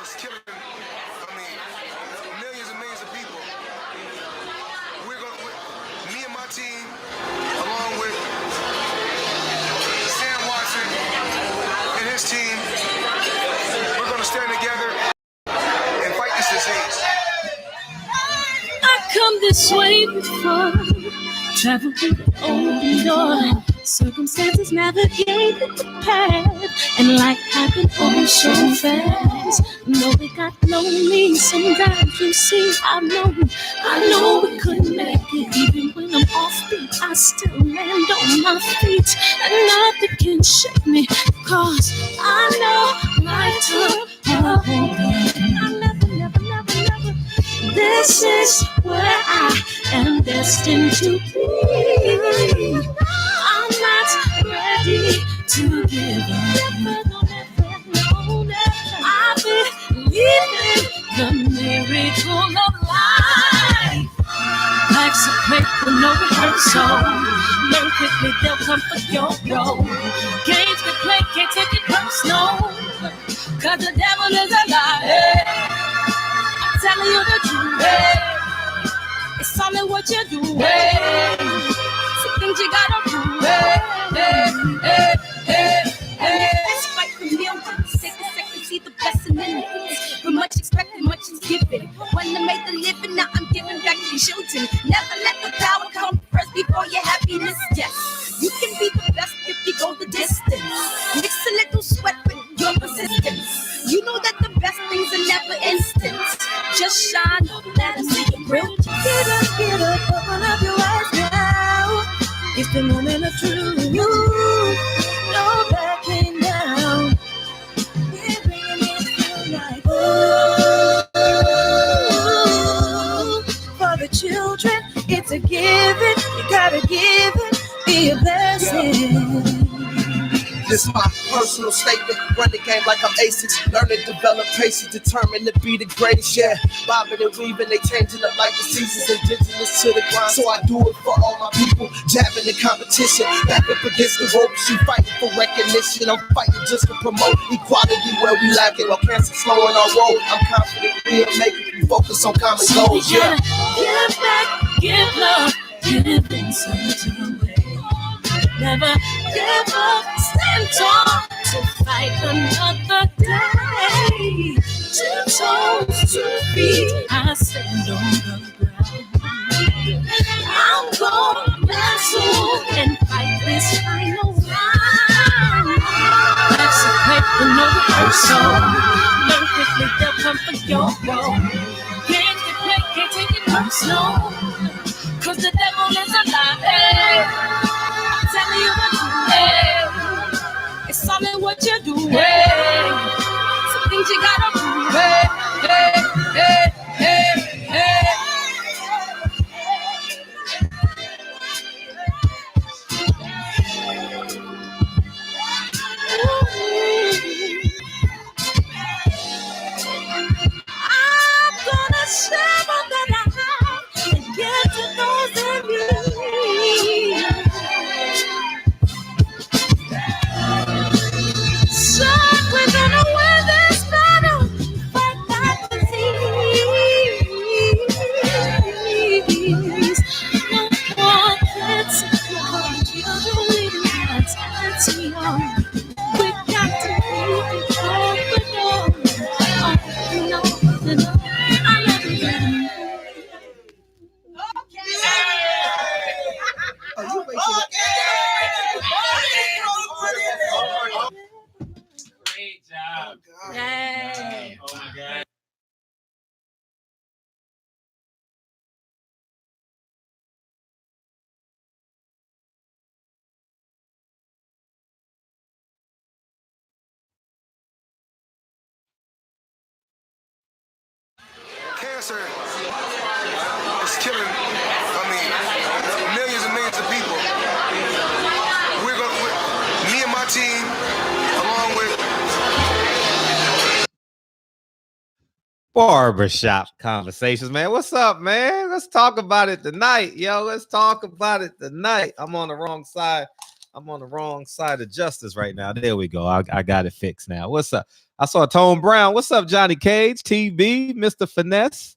It's killing, millions and millions of people. Me and my team, along with Sam Watson and his team, we're gonna stand together and fight this disease. I come this way before, travel through the open door. Circumstances navigate the path, and life happened all so fast. No, it got lonely sometimes. You see, I know we couldn't make it. Even when I'm off beat, I still land on my feet, and nothing can shake me, cause I know life took a hold of me. I never. This is where I am destined to be. I'm not ready to give up. Never. I believe in the miracle of life. Life's a play for no rehearsal. Learn quickly, they'll come for your role. Games can play, can't take it personal, cause the devil is a liar. I'm telling you the truth. It's all in what you do. Some things you gotta do. It's fight for millions. Second, see the blessing in it. But much expected, much is given. When I made the living, now I'm giving back to children. Never let the power come first before your happiness. Yes, you can be the best if you go the distance. Mix a little sweat with your persistence. You know that the best things are never instant. Just shine, let us see your real. Get up, open up your eyes now. It's the moment of truth. No backing down. We're bringing it to life. For the children, it's a given. You gotta give it, be a blessing. This my personal statement. Run the game like I'm ASICs. Learn to develop patience, determined to be the greatest. Yeah, bobbing and weaving, they changing up like the seasons. Indigenous to the grind, so I do it for all my people. Jabbing the competition, back up against the ropes. You fighting for recognition, I'm fighting just to promote equality where we lack it. While cancer slowing our road, I'm confident we'll make it. We focus on common goals. Yeah, give back, give love, give in some way. Never give up, stand tall to fight another day. 2 toes, 2 feet, I stand on the ground. I'm gonna wrestle and fight this final round. Life's a paper, no rehearsal. Learn quickly, they'll come for your role. Games can play, can't take it personal, cause the devil is a liar. Telling you what to do, it's all in what you do. Some things you gotta do. I'm gonna share all that I have and give to those in need. So we're gonna win this battle, fight that disease. No more kids, no children leaving us at young. We got to be confident. Oh, no, I love you. Great job. Yay. Oh my God. Cancer is killing, millions and millions of people. Me and my team, along with Barbershop conversations, man. What's up, man? Let's talk about it tonight, yo. Let's talk about it tonight. I'm on the wrong side I'm on the wrong side of justice right now. There we go. I got it fixed now. What's up? I saw Tone Brown. What's up, Johnny Cage, TB, Mr. Finesse,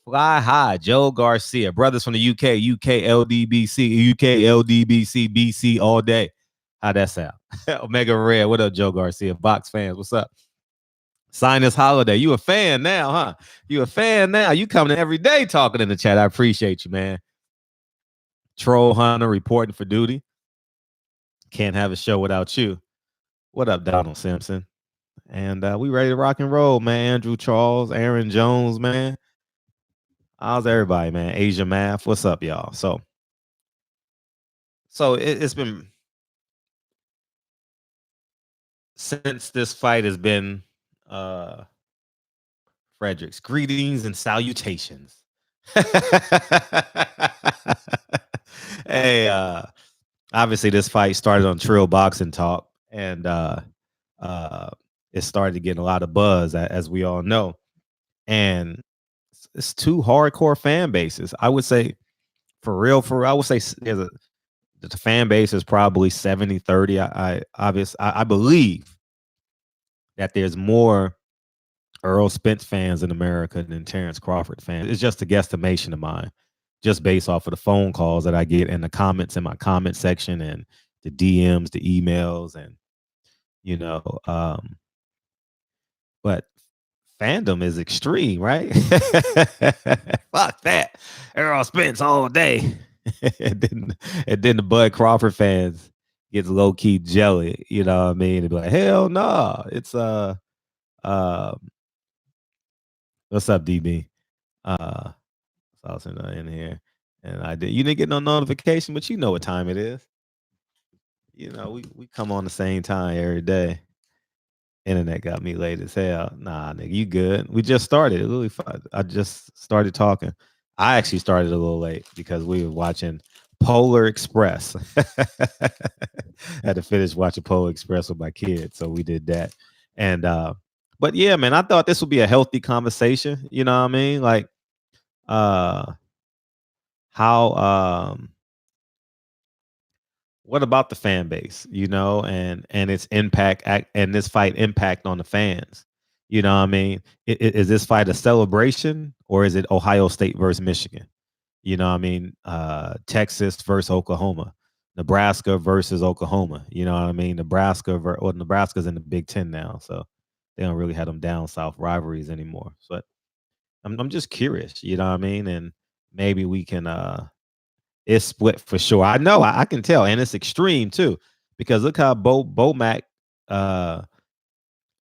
Fly High, Joe Garcia, brothers from the UK, UK LDBC, UK LDBC, BC all day. How'd that sound? Omega Red. What up, Joe Garcia? Box fans, what's up? Sinus Holiday. You a fan now, huh? You a fan now. You coming in every day talking in the chat. I appreciate you, man. Troll Hunter reporting for duty. Can't have a show without you. What up, Donald Simpson? And we ready to rock and roll, man. Andrew Charles, Aaron Jones, man. How's everybody, man? Asia Math. What's up, y'all? So it's been since this fight has been Fredericks. Greetings and salutations. Hey, obviously this fight started on Trill Boxing Talk, and it started getting a lot of buzz, as we all know. And it's two hardcore fan bases. I would say, for real, I would say the fan base is probably 70-30. I believe that there's more Earl Spence fans in America than Terrence Crawford fans. It's just a guesstimation of mine, just based off of the phone calls that I get and the comments in my comment section and the DMs, the emails, and but fandom is extreme, right? Fuck that. Earl Spence all day. and then the Bud Crawford fans gets low key jelly, you know what I mean? They'd be like, hell no, nah. It's what's up, DB? It's also in here. And you didn't get no notification, but you know what time it is. You know, we come on the same time every day. Internet got me late as hell. Nah, nigga, you good? We just started. Really, I just started talking. I actually started a little late because we were watching Polar Express. Had to finish watching Polar Express with my kids, so we did that. And but yeah, man, I thought this would be a healthy conversation. You know what I mean? Like, how what about the fan base, and its impact and this fight impact on the fans? You know what I mean? Is this fight a celebration, or is it Ohio State versus Michigan? You know what I mean? Texas versus Oklahoma, Nebraska versus Oklahoma. You know what I mean? Nebraska's in the Big Ten now, so they don't really have them down south rivalries anymore. So I'm just curious, you know what I mean? And maybe we can it's split for sure. I know, I can tell, and it's extreme too, because look how Bo Mac,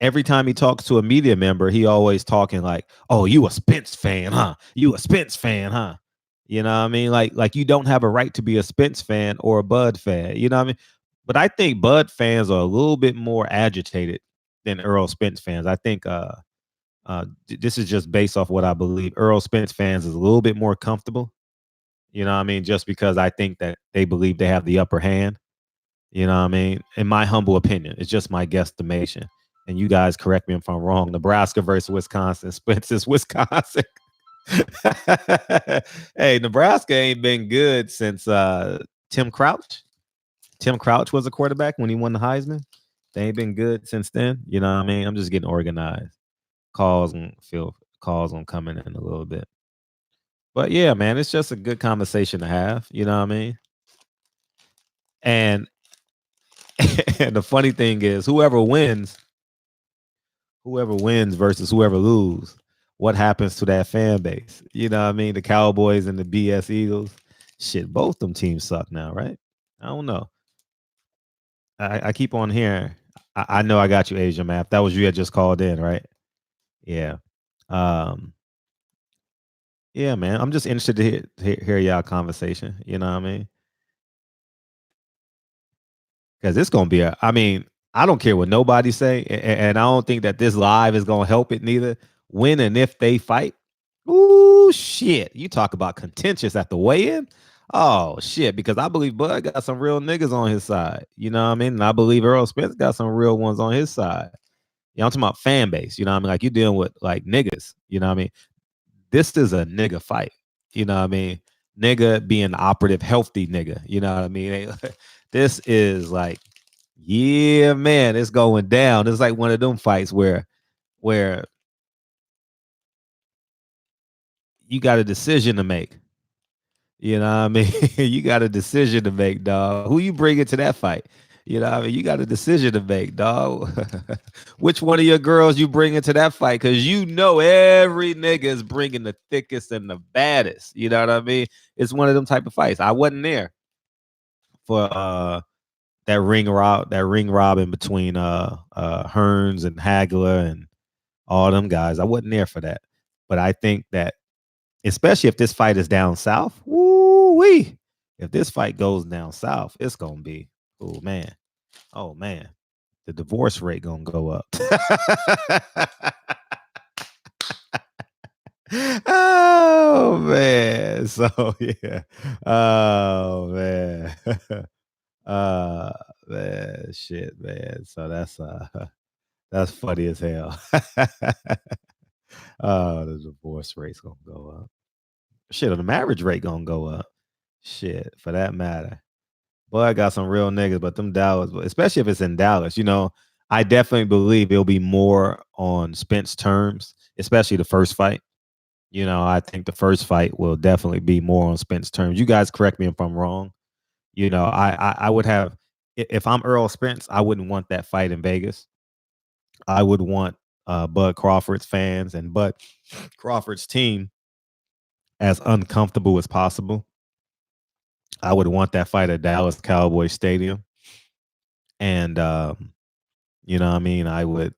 every time he talks to a media member, he always talking like, "Oh, you a Spence fan, huh? You a Spence fan, huh?" You know what I mean? Like you don't have a right to be a Spence fan or a Bud fan. You know what I mean? But I think Bud fans are a little bit more agitated than Earl Spence fans. I think this is just based off what I believe. Earl Spence fans is a little bit more comfortable. You know what I mean? Just because I think that they believe they have the upper hand. You know what I mean? In my humble opinion, it's just my guesstimation. And you guys correct me if I'm wrong. Nebraska versus Wisconsin. Spence is Wisconsin. Hey, Nebraska ain't been good since Tim Crouch. Tim Crouch was a quarterback when he won the Heisman. They ain't been good since then. You know what I mean? I'm just getting organized. Calls on coming in a little bit. But yeah, man, it's just a good conversation to have. You know what I mean? And and the funny thing is, whoever wins versus whoever loses, what happens to that fan base? You know what I mean? The Cowboys and the BS Eagles. Shit, both them teams suck now, right? I don't know. I keep on hearing. I know I got you, Asia Map. That was you had just called in, right? Yeah. Yeah, man. I'm just interested to hear y'all conversation. You know what I mean? Because it's gonna be I don't care what nobody say, and I don't think that this live is gonna help it neither. When and if they fight, ooh shit! You talk about contentious at the weigh-in. Oh shit! Because I believe Bud got some real niggas on his side. You know what I mean? And I believe Earl Spence got some real ones on his side. You know, I'm talking about fan base. You know what I mean? Like, you're dealing with like niggas. You know what I mean? This is a nigga fight. You know what I mean? nigga being operative, healthy nigga. You know what I mean? This is like, yeah, man, it's going down. It's like one of them fights where you got a decision to make. You know what I mean? You got a decision to make, dog. Who you bringing to that fight? You know what I mean? You got a decision to make, dog. Which one of your girls you bringing to that fight? Because you know every nigga is bringing the thickest and the baddest. You know what I mean? It's one of them type of fights. I wasn't there for that ring robin between Hearns and Hagler and all them guys. I wasn't there for that. But I think that, especially if this fight is down south, woo-wee. If this fight goes down south, it's gonna be, oh man, the divorce rate gonna go up. Oh man, so yeah, oh man, man, shit, man. So that's funny as hell. Oh, the divorce rate's gonna go up. Shit, the marriage rate gonna go up. Shit, for that matter. Boy, I got some real niggas, but them Dallas, especially if it's in Dallas, I definitely believe it'll be more on Spence terms, especially the first fight. I think the first fight will definitely be more on Spence terms. You guys correct me if I'm wrong. I would have, if I'm Earl Spence, I wouldn't want that fight in Vegas. I would want Bud Crawford's fans and Bud Crawford's team as uncomfortable as possible. I would want that fight at Dallas Cowboys Stadium. And, you know what I mean? I would,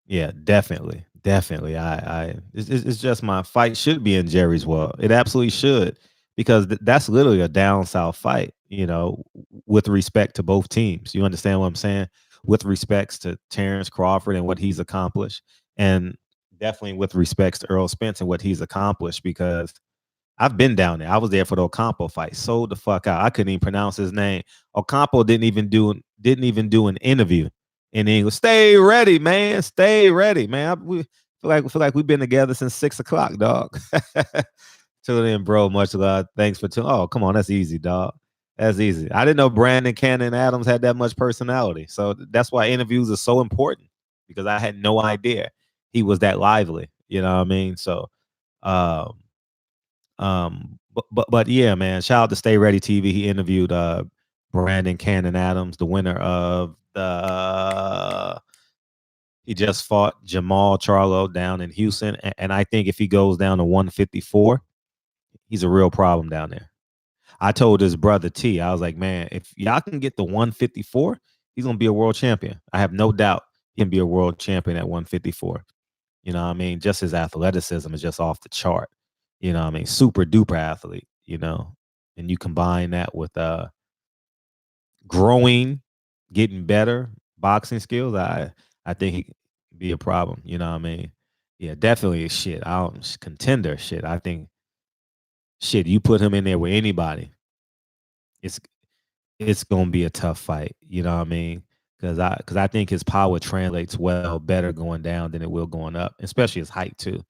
yeah, definitely. It's just my fight should be in Jerry's World. It absolutely should, because that's literally a down south fight, with respect to both teams. You understand what I'm saying? With respects to Terrence Crawford and what he's accomplished, and definitely with respects to Earl Spence and what he's accomplished, because I've been down there. I was there for the Ocampo fight. Sold the fuck out. I couldn't even pronounce his name. Ocampo didn't even do an interview in English. Stay ready, man. Stay ready, man. We feel like we've been together since 6 o'clock, dog. Till then, bro. Much love. Thanks for tuning. Oh, come on, that's easy, dog. That's easy. I didn't know Brandon Cannon Adams had that much personality. So that's why interviews are so important, because I had no idea he was that lively. You know what I mean? So, but yeah, man. Shout out to Stay Ready TV. He interviewed Brandon Cannon Adams, the winner of he just fought Jamal Charlo down in Houston, and I think if he goes down to 154, he's a real problem down there. I told his brother T, I was like, man, if y'all can get the 154, he's gonna be a world champion. I have no doubt he can be a world champion at 154. You know what I mean? Just his athleticism is just off the chart. You know what I mean? Super duper athlete, and you combine that with growing, getting better boxing skills, I think he could be a problem. You know what I mean? Yeah, definitely shit. Contender shit. I think shit, you put him in there with anybody, it's gonna be a tough fight. You know what I mean? Because I think his power translates better going down than it will going up, especially his height too.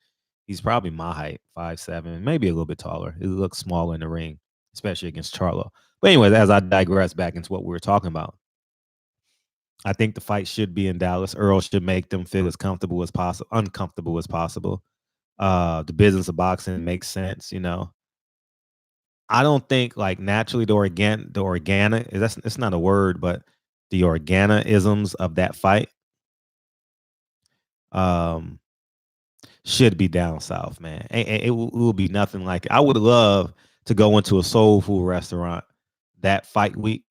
He's probably my height, 5'7", maybe a little bit taller. He looks smaller in the ring, especially against Charlo. But anyways, as I digress back into what we were talking about, I think the fight should be in Dallas. Earl should make them feel as uncomfortable as possible. The business of boxing makes sense, I don't think like naturally the organic, it's not a word, but the organisms of that fight should be down south, man. It will be nothing like it. I would love to go into a soul food restaurant that fight week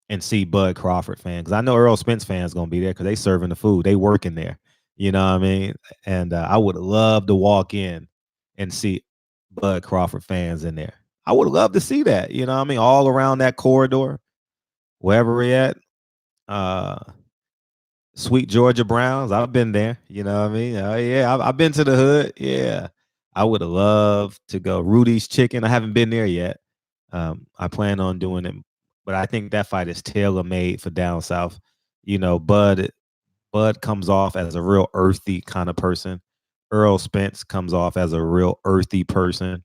and see Bud Crawford fans, because I know Earl Spence fans gonna be there because they serving the food, they working there. You know what I mean? And I would love to walk in and see Bud Crawford fans in there. I would love to see that. You know what I mean? All around that corridor, wherever we're at. Sweet Georgia Browns. I've been there. You know what I mean? Yeah, I've been to the hood. Yeah. I would have loved to go. Rudy's Chicken. I haven't been there yet. I plan on doing it, but I think that fight is tailor made for down south. Bud comes off as a real earthy kind of person. Earl Spence comes off as a real earthy person.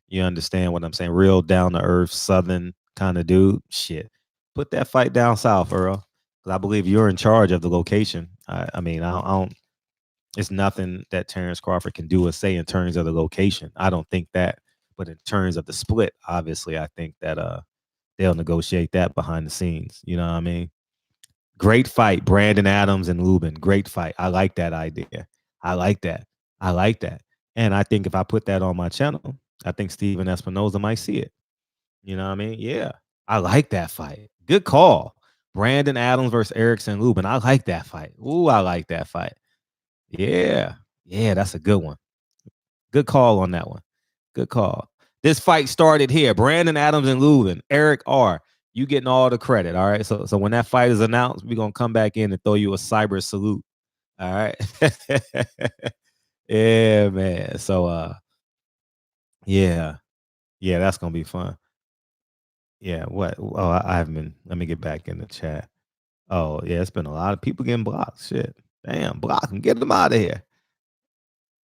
You understand what I'm saying? Real down to earth, southern kind of dude. Shit, put that fight down south, Earl. Because I believe you're in charge of the location. I mean, I don't. It's nothing that Terrence Crawford can do or say in terms of the location. I don't think that. But in terms of the split, obviously, I think that they'll negotiate that behind the scenes. You know what I mean? Great fight, Brandon Adams and Lubin. Great fight. I like that idea. I like that. I like that. And I think if I put that on my channel, I think Steven Espinoza might see it. You know what I mean? Yeah. I like that fight. Good call. Brandon Adams versus Erickson Lubin. I like that fight. Ooh, I like that fight. Yeah. Yeah, that's a good one. Good call on that one. Good call. This fight started here. Brandon Adams and Lubin. Eric R. You getting all the credit. All right. So when that fight is announced, we're gonna come back in and throw you a cyber salute. All right. Yeah, man. So yeah. Yeah, that's gonna be fun. Yeah, what? Oh, I haven't been. Let me get back in the chat. Oh, yeah, it's been a lot of people getting blocked. Shit. Damn, block them. Get them out of here.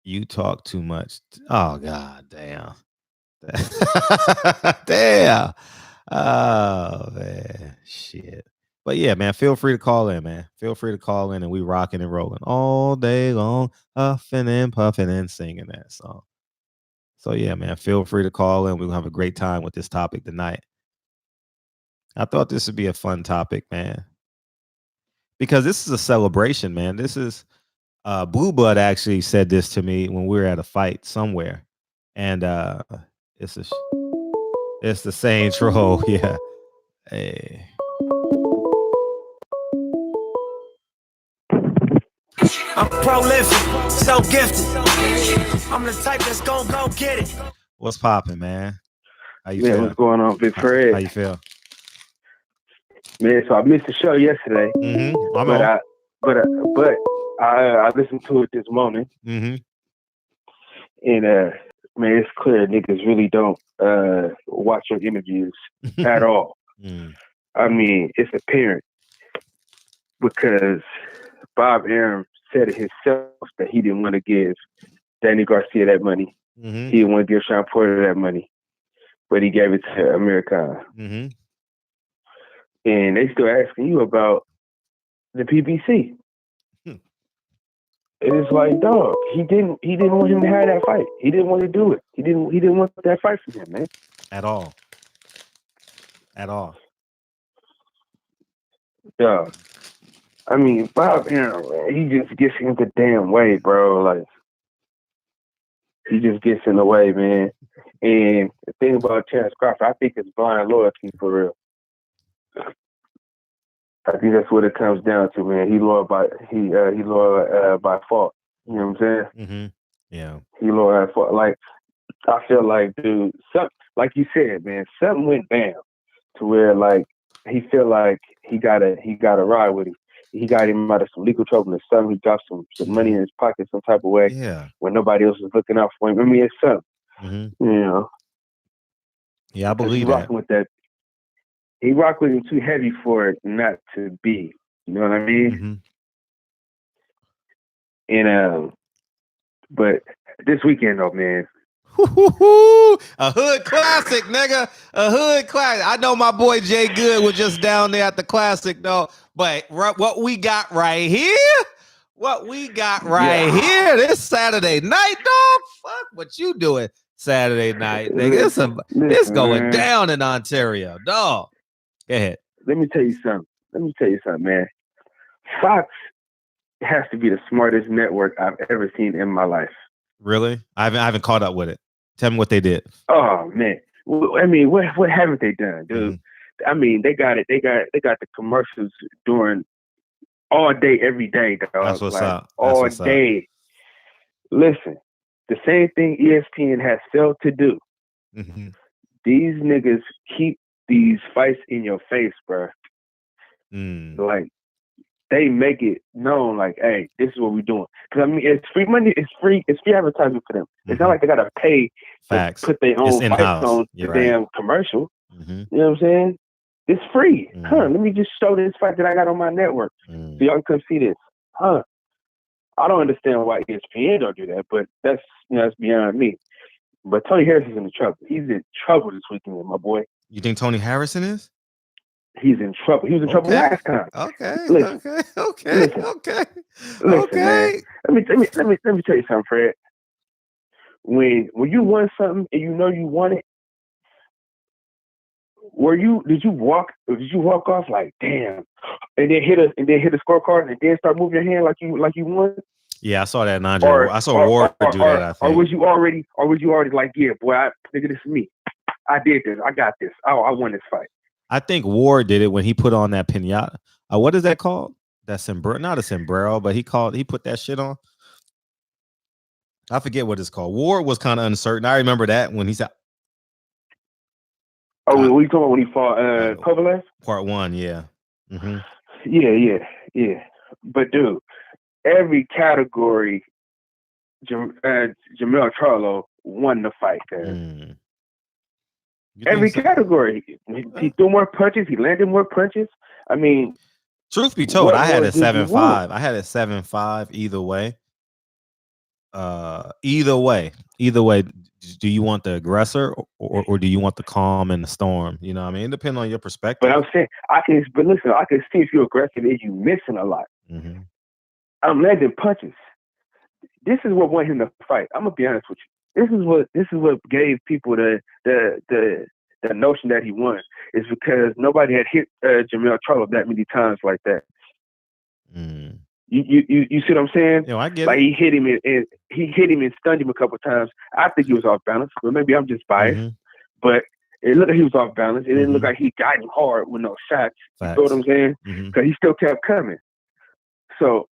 You talk too much. Oh, God damn. Damn. Oh, man. Shit. But yeah, man, feel free to call in, man. Feel free to call in and we rocking and rolling all day long, huffing and puffing and singing that song. So yeah, man, feel free to call in. We're gonna have a great time with this topic tonight. I thought this would be a fun topic, man. Because this is a celebration, man. This is Blue Blood actually said this to me when we were at a fight somewhere. And it's the same troll. Yeah. Hey. I'm prolific, so gifted. I'm the type that's gon' go get it. What's popping, man? How you Man, feel? what's going on, Big Fred? How you feel? Man, so I missed the show yesterday, but I listened to it this morning, and man, it's clear niggas really don't watch your interviews at all. I mean, it's apparent because Bob Arum said it himself that he didn't want to give Danny Garcia that money. He didn't want to give Sean Porter that money, but he gave it to Americana. And they still asking you about the PBC. It's like, dog, he didn't want him to have that fight. He didn't want to do it. He didn't want that fight for him, man. At all. Dog. I mean, Bob Arum, man, he just gets in the damn way, bro. Like, he just gets in the way, man. And the thing about Terrence Crawford, I think it's blind loyalty for real. I think that's what it comes down to, man. He loyal by fault. You know what I'm saying? Yeah. He loyal by fault. Like, I feel like, dude, like you said, man, something went down to where like he feel like he got a ride with him. He got him out of some legal trouble or something. He got some money in his pocket some type of way. Yeah. When nobody else is looking out for him. I mean, it's something. You know. Yeah, I believe that. With that. He rocked with him too heavy for it not to be. You know what I mean? And but this weekend though, man. A hood classic, nigga. A hood classic. I know my boy Jay Good was just down there at the classic though. But what we got right here? Here this Saturday night, dog. Fuck what you doing Saturday night, nigga. It's going down in Ontario, dog. Go ahead. Let me tell you something, man. Fox has to be the smartest network I've ever seen in my life. Really? I haven't caught up with it. Tell me what they did. Oh man. I mean, what haven't they done, dude? I mean, they got it. They got the commercials during all day, every day, dog. That's what's up. All day. Listen, the same thing ESPN has failed to do. These niggas keep these fights in your face, bro. Like, they make it known, like, hey, this is what we're doing. Because I mean, it's free money. It's free advertising for them. It's not like they gotta pay to put their own fights on the damn commercial. You know what I'm saying? It's free. Let me just show this fight that I got on my network, so y'all can come see this. I don't understand why ESPN don't do that, but that's beyond me. But Tony Harris is in trouble. He's in trouble this weekend, my boy. You think Tony Harrison is? He's in trouble. He was in trouble last time. Okay. Listen, man. Let me tell you something, Fred. When you want something and you know you want it, did you walk off like damn, and then hit a scorecard and then start moving your hand like you won? Yeah, I saw that. Andre, I saw Ward do that. I think. Or was you already like, yeah, boy, nigga, this is me. I did this. I got this. I won this fight. I think Ward did it when he put on that pinata. What is that called? That sombrero, not a sombrero, but he put that shit on. I forget what it's called. Ward was kind of uncertain. I remember that when he said. Oh, what you talking about when he fought Kovalev? Part 1, yeah. Mm-hmm. Yeah. But dude, every category, Jamel Charlo won the fight. Every category, he threw more punches. He landed more punches. I mean, truth be told, I had a 7-5. I had a 7-5 either way. Either way. Do you want the aggressor or do you want the calm and the storm? You know what I mean? It depends on your perspective. But I'm saying, I can see if you're aggressive and you're missing a lot. Mm-hmm. I'm landing punches. This is what won him the fight. I'm gonna be honest with you. This is what gave people the notion that he won, is because nobody had hit Jamel Charlo that many times like that. Mm. You see what I'm saying? I get like it. he hit him and stunned him a couple of times. I think he was off balance, but maybe I'm just biased. Mm-hmm. But it looked like he was off balance. It didn't look like he got him hard with no shots. Facts. You know what I'm saying? Because he still kept coming. So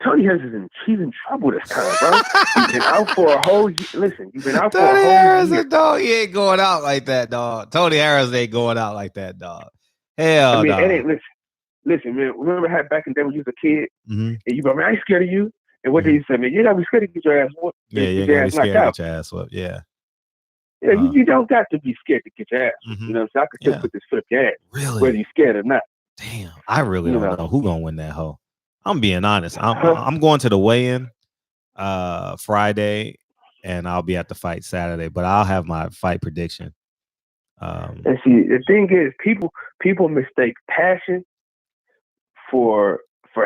Tony Harris he's in trouble this time, bro. You've been out for a whole year. Listen, you've been out for a whole year. Dog, he ain't going out like that, dog. Tony Harris ain't going out like that, dog. Hell, I mean, dog. it ain't. Listen, man. Remember how back in the day when you was a kid, and you go, man, I ain't scared of you. And what did he say, man? You gotta be scared to get your ass whooped. Yeah, you gotta be scared to get your ass whooped. Yeah. Yeah, you don't got to be scared to get your ass. You know what I'm saying? I can still put this foot up your ass. Really? Whether you're scared or not. Damn, I really don't know who gonna win that hoe. I'm being honest. I'm going to the weigh-in Friday, and I'll be at the fight Saturday. But I'll have my fight prediction. And see, the thing is, people mistake passion for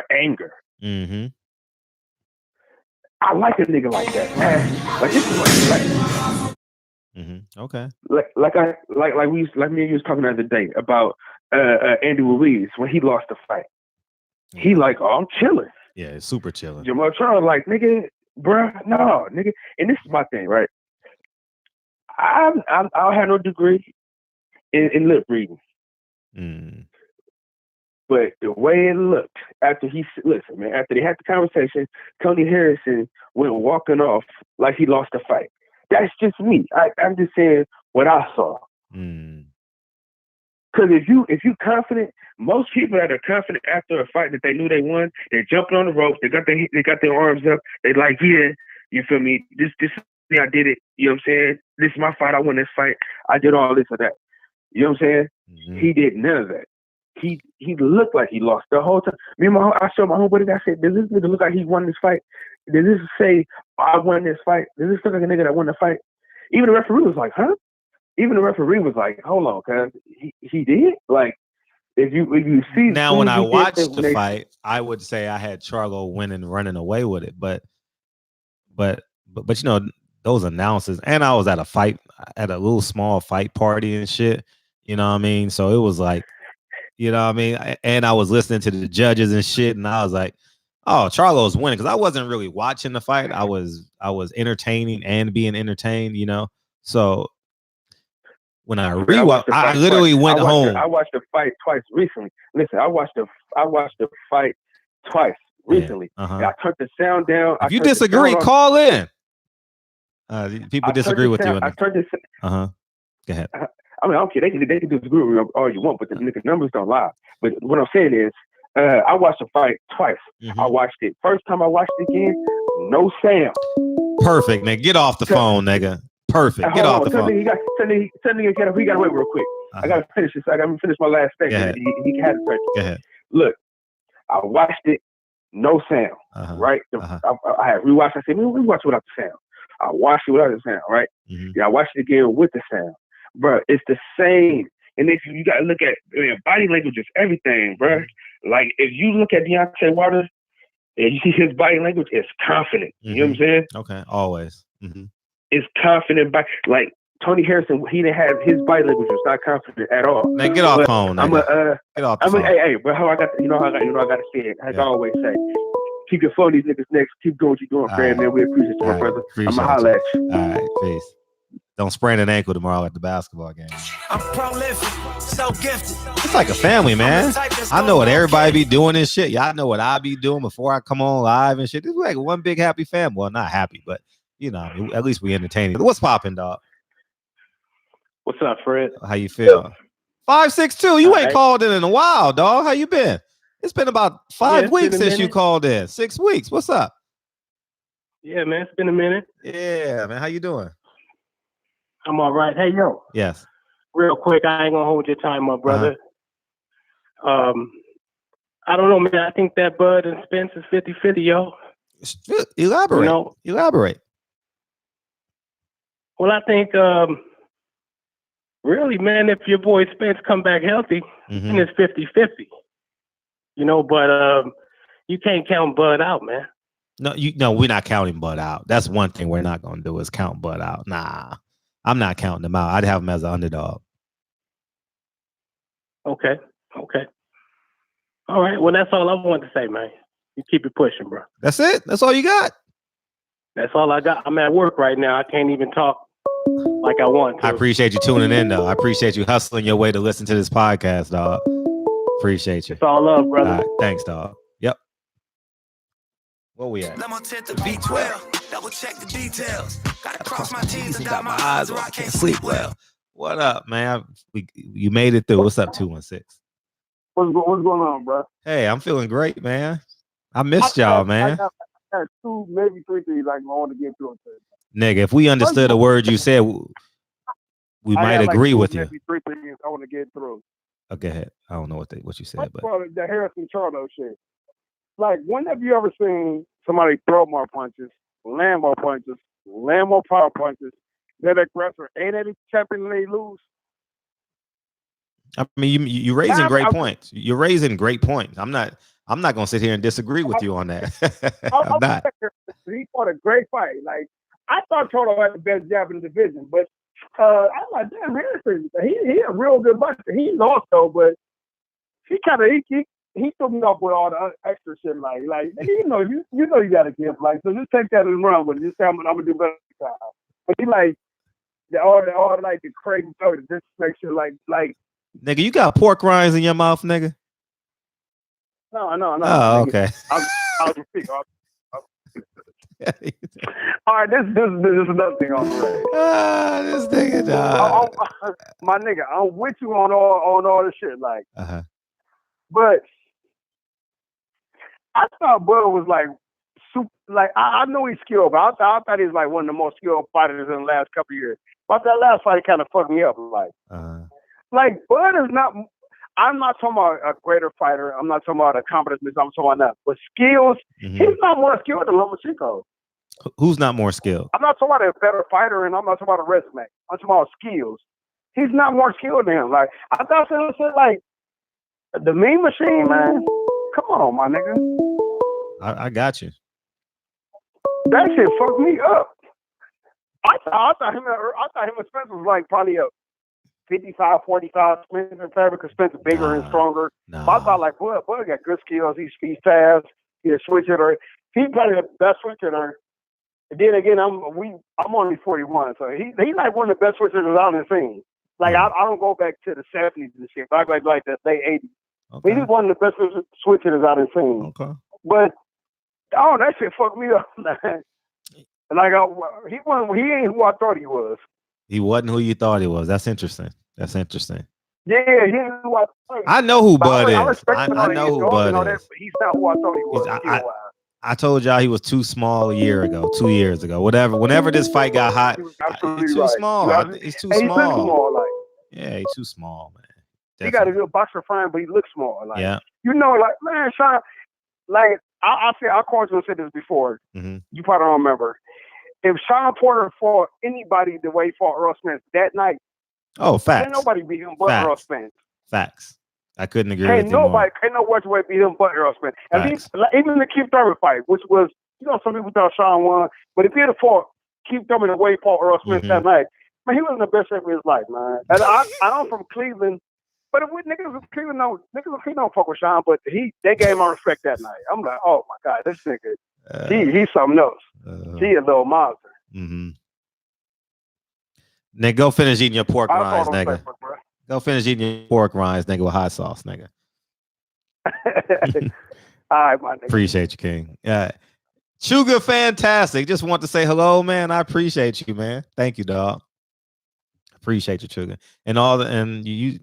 anger. Mm-hmm. I like a nigga like that. Passion. Like this is what you like. Mm-hmm. Okay. Like me and you was talking the other day about Andy Ruiz when he lost the fight. He like, oh, I'm chilling. Yeah, it's super chilling. Jamal Charles like, nigga, bruh, no, nigga. And this is my thing, right? I have no degree in lip reading. Mm. But the way it looked after they had the conversation, Tony Harrison went walking off like he lost the fight. That's just me. I'm just saying what I saw. Mm. Because if you confident, most people that are confident after a fight that they knew they won, they're jumping on the ropes, they got their arms up, they like, yeah, you feel me? This yeah, I did it. You know what I'm saying? This is my fight. I won this fight. I did all this or that. You know what I'm saying? Mm-hmm. He did none of that. He looked like he lost the whole time. I showed my homeboy, I said, does this nigga look like he won this fight? Does this say, I won this fight? Does this look like a nigga that won the fight? Even the referee was like, huh? Even the referee was like, hold on, cuz he did? Like, if you see now when I watched the fight, I would say I had Charlo winning, running away with it. But you know, those announcers, and I was at a little small fight party and shit. You know what I mean? So it was like, you know what I mean? And I was listening to the judges and shit, and I was like, oh, Charlo's winning, because I wasn't really watching the fight. I was entertaining and being entertained, you know. So when I rewatched, I literally went home. I watched the fight twice recently. Listen, I watched the fight twice recently. Yeah. Uh-huh. I turned the sound down. If you disagree, call in. People disagree with you. I turned this. Go ahead. I mean, okay, they can disagree with me all you want, but the numbers don't lie. But what I'm saying is, I watched the fight twice. Mm-hmm. I watched it. First time I watched it again, no sound. Perfect, nigga. Get off the phone, nigga. Perfect. Get off the phone. We got to wait real quick. I got to finish this. I got to finish my last statement. He had it. Go ahead. Look, I watched it, no sound, right? I had rewatched. I said, we watch without the sound. I watched it without the sound, right? Yeah, I watched it again with the sound, bro. It's the same. And if you gotta look at body language is everything, bro. Like if you look at Deontay Wilder and you see his body language, it's confident. You know what I'm saying? Okay, always. It's confident. Like Tony Harrison, he didn't have his body language was not confident at all. Man, get off phone. Get off the phone. Hey, but how I got I gotta say it. As I always say, keep your phone these niggas next. Keep doing what you're doing, Fred, man. We appreciate you, my brother. I'ma holla at you. All right, peace. Don't sprain an ankle tomorrow at the basketball game. I'm prolific, so gifted. It's like a family, man. I know what everybody be doing this shit. Y'all know what I be doing before I come on live and shit. This is like one big happy family. Well, not happy, but you know, at least we entertaining. What's popping, dog? What's up, Fred? How you feel? 562. You ain't called in a while, dog. How you been? It's been about 5 weeks since you called in. 6 weeks. What's up? Yeah, man. It's been a minute. Yeah, man. How you doing? I'm all right. Hey, yo. Yes. Real quick, I ain't gonna hold your time, my brother. I don't know, man. I think that Bud and Spence is 50-50, yo. Elaborate. Elaborate. Well, I think really, man, if your boy Spence come back healthy, then it's 50-50. You know, but you can't count Bud out, man. No, we're not counting Bud out. That's one thing we're not gonna do is count Bud out. Nah. I'm not counting them out. I'd have him as an underdog. Okay. All right. Well, that's all I wanted to say, man. You keep it pushing, bro. That's it? That's all you got? That's all I got. I'm at work right now. I can't even talk like I want to. I appreciate you tuning in, though. I appreciate you hustling your way to listen to this podcast, dog. Appreciate you. It's all love, brother. All right. Thanks, dog. Yep. Where we at? B12. Double check the details. Gotta cross my T's and dot my eyes or I can't sleep well. What up, man? You made it through. What's up, 216? What's going on, bro? Hey, I'm feeling great, man. I missed y'all, man. I had 2, maybe 3 things I want to get through. Nigga, if we understood a word you said, we might agree with you. Maybe 3 things I want to get through. Okay, ahead. I don't know what you said, but the Harrison Charlo shit. Like, when have you ever seen somebody throw more punches, land more power punches, that aggressor ain't any champion they lose? I mean, you're raising great points. You're raising great points. I'm not gonna sit here and disagree with you on that. I'm not. He fought a great fight. Like, I thought Charlo had the best jab in the division, but I'm like, damn, Harrison, he a real good boxer. He lost though, but he threw me off with all the extra shit. Like you know you got to give. Like, so just take that and run with it. Just say I'm gonna do better next time. But he like all like the crazy stuff. Just make sure like. Nigga, you got pork rinds in your mouth, nigga? No. Oh, okay. I'll just speak. All right, this is another thing on the way. This nigga, dog. My nigga, I'm with you on all this shit, like. But I thought Bud was like super. Like I know he's skilled, but I thought he was like one of the most skilled fighters in the last couple of years. But that last fight kind of fucked me up. Like Bud is not. I'm not talking about a greater fighter. I'm not talking about accomplishments. I'm talking about that. But skills, he's not more skilled than Lomachenko. Who's not more skilled? I'm not talking about a better fighter, and I'm not talking about a resume. I'm talking about skills. He's not more skilled than him. Like I thought it was like the Mean Machine, man. Come on, my nigga. I got you. That shit fucked me up. I thought him and Spence was like probably a 55-45 Spence in favor because Spence is bigger and stronger. Nah. But I thought like, Bud got good skills. He's fast. He's a switch hitter. He's probably the best switch hitter. And then again, I'm only 41, so he's like one of the best switch hitters I've seen. Like I don't go back to the 70s and shit. I go like the late 80s. Okay. But he's one of the best switch hitters I've seen. Okay. But that shit fucked me up. Like he ain't who I thought he was. He wasn't who you thought he was. That's interesting. Yeah, he ain't who I thought. I know who Bud is. I know who Bud is. He's not who I thought he was. I told y'all he was too small 2 years ago. Whenever this fight got hot, he's too small. He's too small. Yeah, he's too small, man. Definitely. He got a good boxer frame, but he looks small. Like, yeah. You know, like, man, Sean, like, I called you and said this before. Mm-hmm. You probably don't remember. if Sean Porter fought anybody the way he fought Earl Spence that night, Oh, facts. can't nobody beat him but Facts. Earl Spence. Facts. I couldn't agree with you more. Can't no worse way beat him but Earl Spence. And even the Keith Thurman fight, which was, some people thought Sean won, but if he had fought Keith Thurman the way he fought Earl Spence that night, man, he was in the best shape of his life, man. And I'm from Cleveland, but if niggas from Cleveland don't fuck with Sean, but they gave him respect that night. I'm like, oh my God, this nigga, he's something else. He a little monster. Nigga, go finish eating your pork rinds, nigga. Go finish eating your pork rinds, nigga, with hot sauce, nigga. All right, my nigga. Appreciate you, King. Yeah. Sugar, fantastic. Just want to say hello, man. I appreciate you, man. Thank you, dog. Appreciate you, Sugar. And you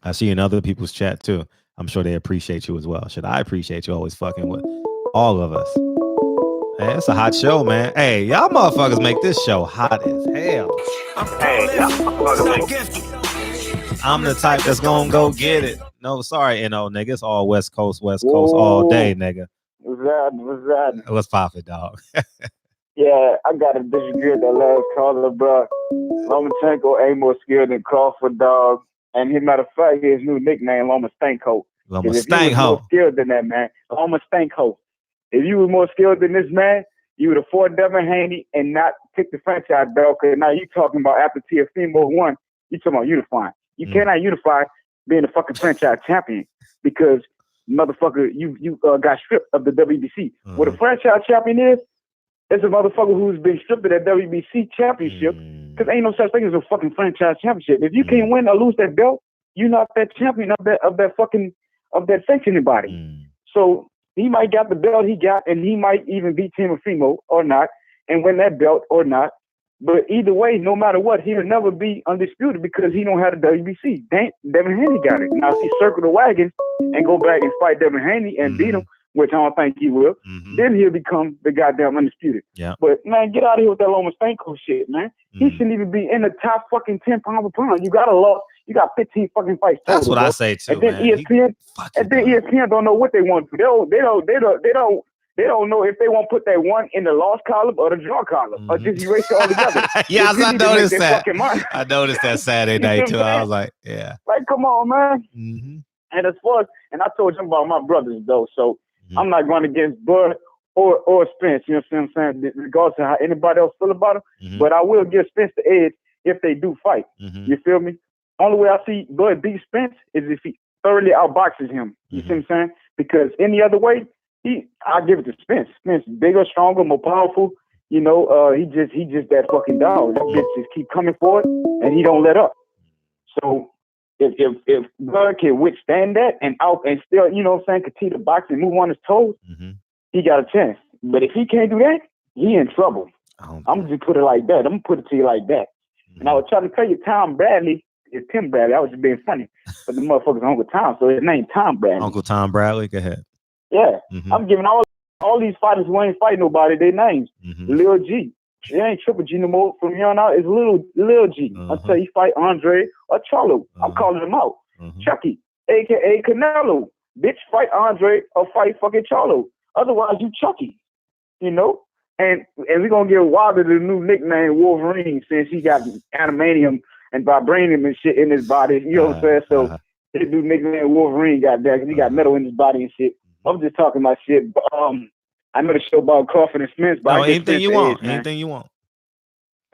I see in other people's chat too. I'm sure they appreciate you as well. Should I appreciate you always fucking with all of us? Hey, it's a hot show, man. Hey, y'all motherfuckers make this show hot as hell. I'm the type that's gonna go get it. No, sorry, nigga. It's all West Coast all day, nigga. What's that? What's poppin', dog? Yeah, I gotta disagree with that last caller, bro. Lomachenko ain't more skilled than Crawford, dog. And as a matter of fact, his new nickname, Loma Stanko. Loma Stanko. More skilled than that, man. Loma Stanko. If you were more skilled than this man, you would have fought Devin Haney and not pick the franchise belt. Because now you talking about after Teofimo won, you talking about unifying. You cannot unify being a fucking franchise champion because motherfucker, you got stripped of the WBC. What a franchise champion is, it's a motherfucker who's been stripped of that WBC championship because ain't no such thing as a fucking franchise championship. If you can't win or lose that belt, you're not that champion of that sanctioning body. So he might got the belt he got, and he might even beat Teofimo or not, and win that belt or not. But either way, no matter what, he'll never be undisputed because he don't have the WBC. Devin Haney got it. Now if he circle the wagon and go back and fight Devin Haney and beat him, which I don't think he will, then he'll become the goddamn undisputed. Yeah. But man, get out of here with that Loma Stanko shit, man. He shouldn't even be in the top fucking 10 pound per pound. You got 15 fucking fights total. That's what I say too. And then ESPN don't know what they want to do. They don't know if they want to put that one in the loss column or the draw column or just erase it all together. Yes, I noticed that. I noticed that Saturday night too. I was like, yeah. Like, come on, man. And as far as, and I told you about my brothers though, so I'm not going against Bud or Spence, you know what I'm saying, regardless of how anybody else feel about him, but I will give Spence the edge if they do fight. You feel me? Only way I see Bud beat Spence is if he thoroughly outboxes him. You see what I'm saying? Because any other way, I give it to Spence. Spence bigger, stronger, more powerful. You know, he just that fucking dog. That bitch just keep coming for it, and he don't let up. So if Bud can withstand that and still, you know what I'm saying, continue to box and move on his toes, he got a chance. But if he can't do that, he in trouble. I'm just put it like that. I'm gonna put it to you like that. And I was trying to tell you, Tom Bradley is Tim Bradley. I was just being funny, but the motherfucker's Uncle Tom, so his name Tom Bradley. Uncle Tom Bradley. Go ahead. Yeah, I'm giving all these fighters who ain't fighting nobody their names. Lil G. It ain't Triple G no more. From here on out, it's Lil G. Until he fight Andre or Charlo. I'm calling him out. Chucky, a.k.a. Canelo. Bitch, fight Andre or fight fucking Charlo. Otherwise, you Chucky. You know? And we're going to give Wilder the new nickname Wolverine since he got animanium and vibranium and shit in his body. You know what I'm saying? So his new nickname Wolverine got that because he got metal in his body and shit. I'm just talking about shit. But, I know the show about Crawford and Spence, but anything you want. Anything you want.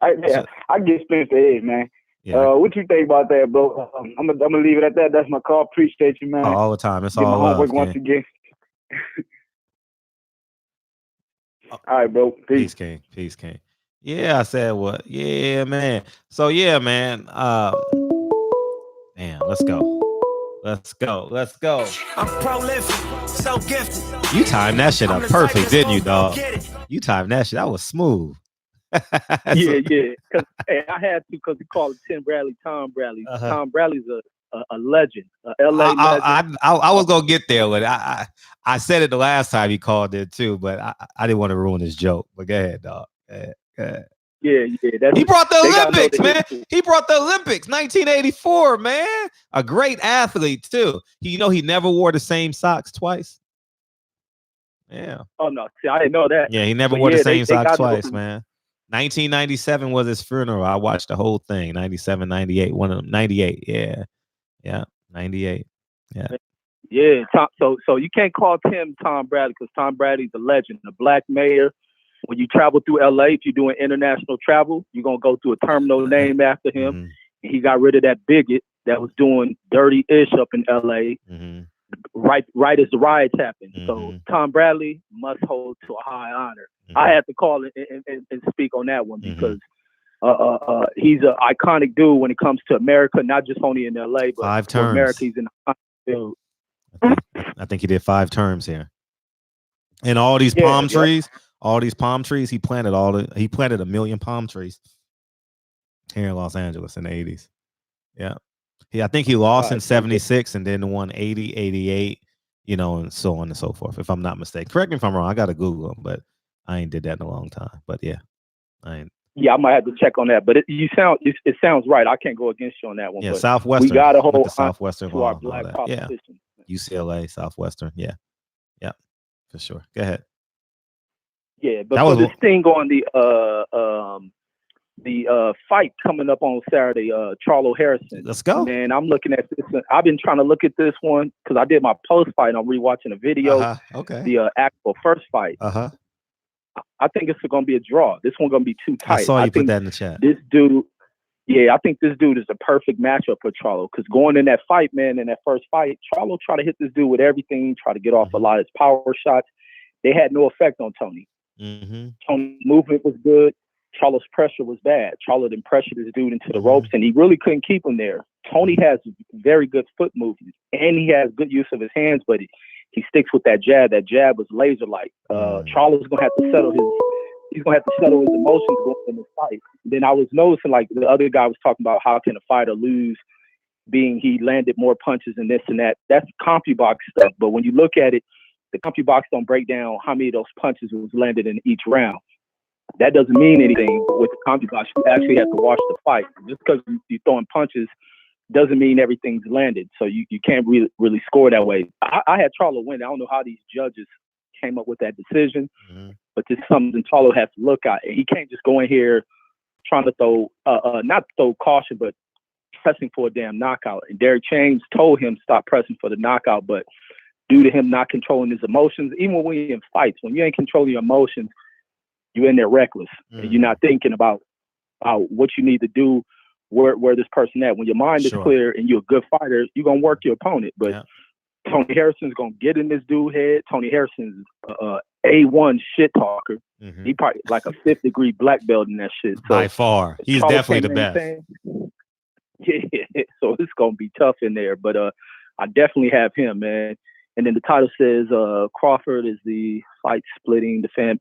I get Spence the edge, man. Yeah. What you think about that, bro? I'm gonna leave it at that. That's my call. Appreciate you, man. All the time. It's Get all my love. homework once again. All right, bro. Peace, King. Peace, King. Yeah, I said what? Yeah, man. So yeah, man. Man, let's go. Let's go. I'm prolific, so gifted. You timed that shit up perfect, didn't you, dog? You timed that shit. That was smooth. Yeah. Cause I had to because we call it Tim Bradley, Tom Bradley. Tom Bradley's a legend, a LA legend. I was gonna get there with it. I said it the last time he called it too, but I didn't want to ruin his joke. But go ahead, dog. Go ahead. Yeah. He brought the Olympics, man. He brought the Olympics, 1984, man. A great athlete too. He never wore the same socks twice. Yeah. Oh no, see, I didn't know that. Yeah, he never wore the same socks twice, man. 1997 was his funeral. I watched the whole thing. 97, 98, one of them. 98, yeah. Yeah, 98. Yeah. Yeah, so you can't call Tim Tom Bradley because Tom Bradley's a legend, a black mayor. When you travel through LA, if you're doing international travel, you're going to go through a terminal named after him. Mm-hmm. He got rid of that bigot that was doing dirty-ish up in LA right as the riots happened. So Tom Bradley must hold to a high honor. I had to call it and speak on that one because he's an iconic dude when it comes to America, not just only in LA, but 5 for terms. America, he's an iconic dude. I think he did 5 terms here. And all these palm trees, he planted he planted 1 million palm trees here in Los Angeles in the 80s. Yeah. I think he lost in 76 and then won 80, 88, and so on and so forth, if I'm not mistaken. Correct me if I'm wrong. I got to Google him, but I ain't did that in a long time. But yeah, Yeah, I might have to check on that. But it sounds right. I can't go against you on that one. Yeah, but Southwestern. We got to hold Southwestern to our black politicians. Yeah. UCLA, Southwestern. Yeah. Yeah, for sure. Go ahead. Yeah, but for this thing on the fight coming up on Saturday, Charlo Harrison. Let's go. Man, I'm looking at this. I've been trying to look at this one because I did my post fight. I'm rewatching the video. Okay. The actual first fight. I think it's going to be a draw. This one's going to be too tight. I saw you put that in the chat. This dude, I think this dude is the perfect matchup for Charlo because going in that fight, man, in that first fight, Charlo tried to hit this dude with everything, try to get off a lot of his power shots. They had no effect on Tony. Tony's movement was good. Charlo's pressure was bad. Charlo then pressured this dude into the ropes, and he really couldn't keep him there. Tony has very good foot movement, and he has good use of his hands, but he sticks with that jab. That jab was laser-like. Charlo's gonna have to settle his emotions going in the fight. Then I was noticing, like the other guy was talking about how can a fighter lose, being he landed more punches and this and that. That's CompuBox stuff. But when you look at it, the CompuBox don't break down how many of those punches was landed in each round. That doesn't mean anything with the CompuBox. You actually have to watch the fight. Just because you're throwing punches doesn't mean everything's landed. So you can't really score that way. I had Charlo win. I don't know how these judges came up with that decision, but this is something Charlo has to look at. He can't just go in here trying to throw, not throw caution, but pressing for a damn knockout. And Derek Chains told him stop pressing for the knockout, but due to him not controlling his emotions, even when you're in fights, when you ain't controlling your emotions, you're in there reckless. And you're not thinking about what you need to do, where this person at. When your mind is clear and you're a good fighter, you're going to work your opponent. But Tony Harrison's going to get in this dude's head. Tony Harrison's A1 shit talker. He probably like a 5th degree black belt in that shit. So by far. He's definitely the best. Yeah, so it's going to be tough in there. But I definitely have him, man. And then the title says Crawford-Is the fight splitting the fan.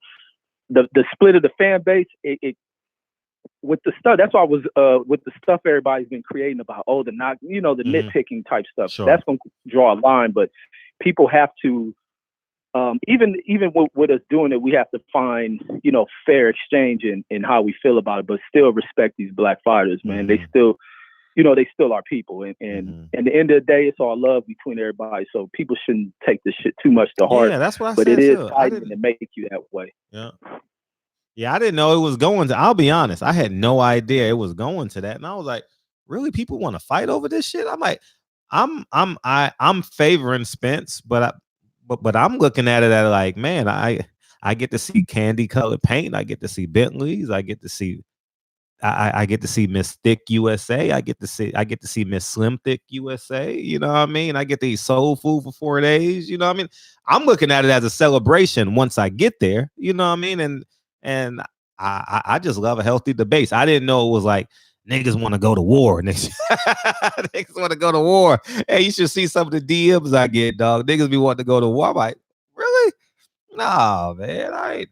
The split of the fan base, it with the stuff. That's why I was with the stuff everybody's been creating about the nitpicking type stuff. That's going to draw a line, but people have to even with us doing it, we have to find fair exchange in how we feel about it, but still respect these black fighters, man. They still they still are people, and at the end of the day, it's all love between everybody. So people shouldn't take this shit too much to heart. Yeah, that's what I said. But it is fighting to make you that way. Yeah, I didn't know it was going to. I'll be honest, I had no idea it was going to that, and I was like, really, people want to fight over this shit? I'm like, I'm favoring Spence, but I'm looking at it at like, man, I get to see candy colored paint, I get to see Bentleys, I get to see. I get to see Miss Thick USA. I get to see Miss Slim Thick USA. You know what I mean? I get to eat soul food for 4 days. You know what I mean? I'm looking at it as a celebration once I get there. You know what I mean? And I just love a healthy debate. I didn't know it was like niggas want to go to war. Niggas want to go to war. Hey, you should see some of the DMs I get, dog. Niggas be wanting to go to war. I'm like, really? Nah, man. I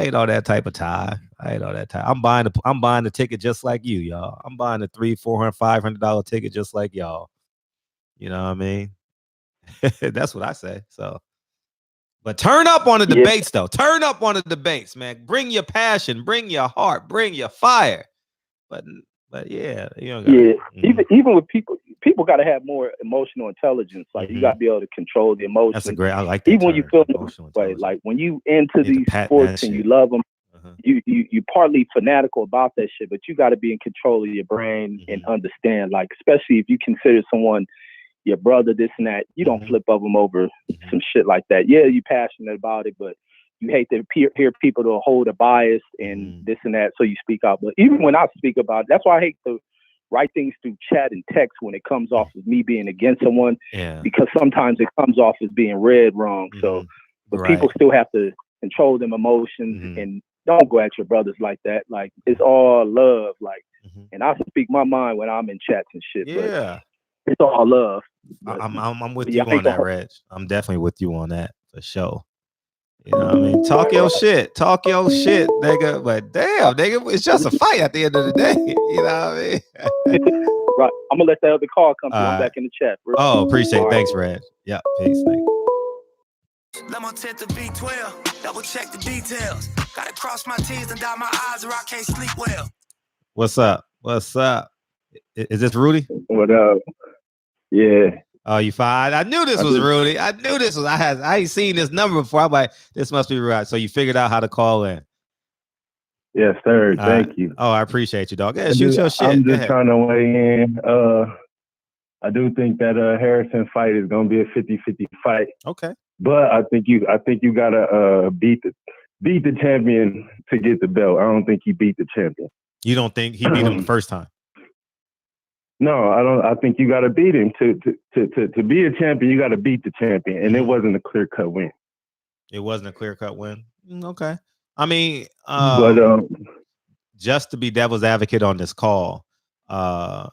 ain't all that type of tie. I ain't all that tie. I'm buying the ticket just like you, y'all. I'm buying the $300, $400, $500 ticket just like y'all. You know what I mean? That's what I say. So, but turn up on the debates, though. Turn up on the debates, man. Bring your passion, bring your heart, bring your fire. But yeah, even with people got to have more emotional intelligence. Like you got to be able to control the emotions. That's a great. I like that. Even when you feel emotional way, like when you into these sports and you love them, you partly fanatical about that shit, but you got to be in control of your brain and understand, like, especially if you consider someone your brother, this and that, you don't flip up them over some shit like that. Yeah, you passionate about it, but you hate to hear people to hold a bias and this and that, so you speak out. But even when I speak about it, that's why I hate to write things through chat and text when it comes off as me being against someone, because sometimes it comes off as being read wrong. So, but people still have to control them emotions and don't go at your brothers like that. Like, it's all love. Like, and I speak my mind when I'm in chats and shit. Yeah, but it's all love. But, I'm with you on that, Reg. I'm definitely with you on that for sure. You know what I mean? Talk your shit, nigga. But damn, nigga, it's just a fight at the end of the day. You know what I mean? Right. I'm gonna let that other call come through. I'm back in the chat, bro. Oh, appreciate it. Thanks, Reg. Yeah, peace. Thanks. Lemon tint to B12, double check the details. Gotta cross my T's and dot my I's or I can't sleep well. What's up? What's up? Is this Rudy? What up? Yeah. Oh, you fine? I knew this was Rudy. I knew this was. I ain't seen this number before. I'm like, this must be right. So you figured out how to call in. Yes, sir. Thank you. Oh, I appreciate you, dog. Yeah, shoot your shit. I'm just trying to weigh in. I do think that Harrison fight is gonna be a 50-50 fight. Okay. But I think you gotta beat the champion to get the belt. I don't think he beat the champion. You don't think he beat him the first time? No, I don't. I think you got to beat him to be a champion. You got to beat the champion, and it wasn't a clear cut win. It wasn't a clear cut win. Okay. I mean, just to be devil's advocate on this call,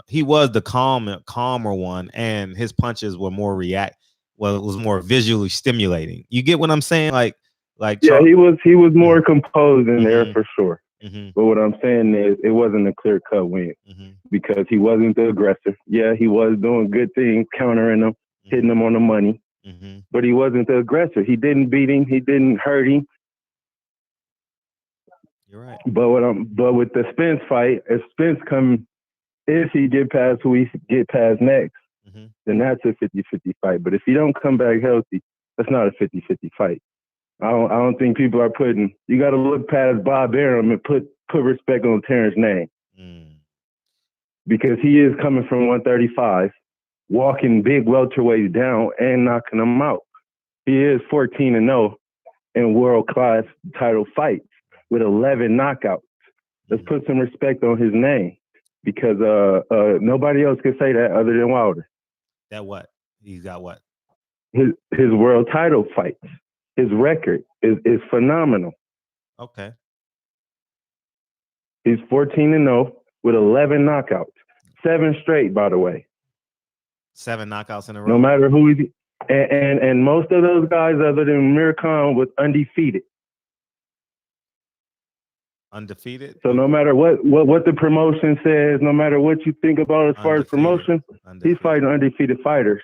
he was the calmer one, and his punches were more it was more visually stimulating. You get what I'm saying? Like yeah, he was more composed in there for sure. But what I'm saying is, it wasn't a clear cut win because he wasn't the aggressor. Yeah, he was doing good things, countering them, hitting them on the money, but he wasn't the aggressor. He didn't beat him. He didn't hurt him. You're right. But with the Spence fight, if he get past who he get past next, then that's a 50-50 fight. But if he don't come back healthy, that's not a 50-50 fight. I don't think people are you got to look past Bob Arum and put respect on Terrence's name. Because he is coming from 135, walking big welterweights down and knocking them out. He is 14-0 in world-class title fights with 11 knockouts. Let's put some respect on his name, because nobody else can say that other than Wilder. That what? He's got what? His world title fights. His record is phenomenal. Okay. He's 14-0 with 11 knockouts. 7 straight, by the way. 7 knockouts in a row. No matter who he's... And most of those guys, other than Amir Khan, was undefeated. Undefeated? So no matter what the promotion says, no matter what you think about as far as promotion, he's fighting undefeated fighters.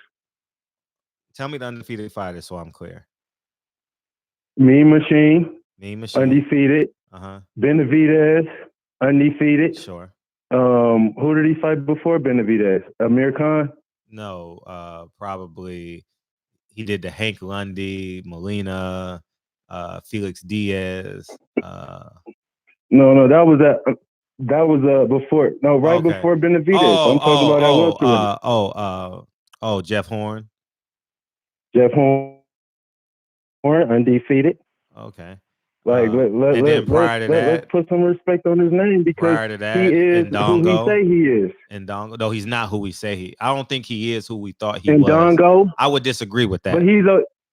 Tell me the undefeated fighters so I'm clear. Mean Machine. Undefeated. Benavidez, undefeated. Sure. Who did he fight before Benavidez? Amir Khan? No, probably he did the Hank Lundy, Molina, Felix Diaz. No, that was before. No, before Benavidez. I'm talking about that Jeff Horn. Jeff Horn, undefeated. Okay. Let's put some respect on his name, because prior to that, he is who we say he is. Ndongo, no, he's not who we say he. I don't think he is who we thought he was. I would disagree with that. But he's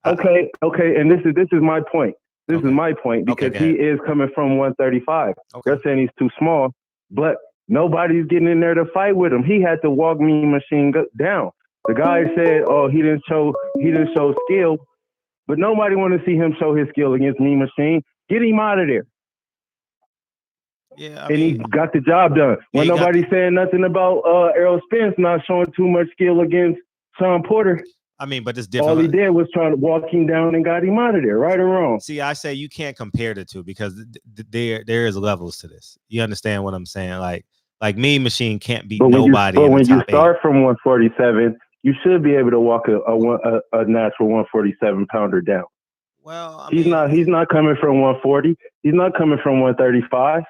okay, and this is my point. This is my point, because he is coming from 135. They're saying he's too small, but nobody's getting in there to fight with him. He had to walk Mean Machine down. The guy said, he didn't show skill, but nobody want to see him show his skill against Mean Machine. Get him out of there. Yeah, he got the job done. When nobody's saying nothing about Errol Spence not showing too much skill against Sean Porter. I mean, but it's different. All he did was try to walk him down and got him out of there, right or wrong. See, I say you can't compare the two, because there is levels to this. You understand what I'm saying? Like Mean Machine can't beat nobody. But when you start from 147, you should be able to walk a natural 147 pounder down. Well, I He's not coming from 140. He's not coming from 135.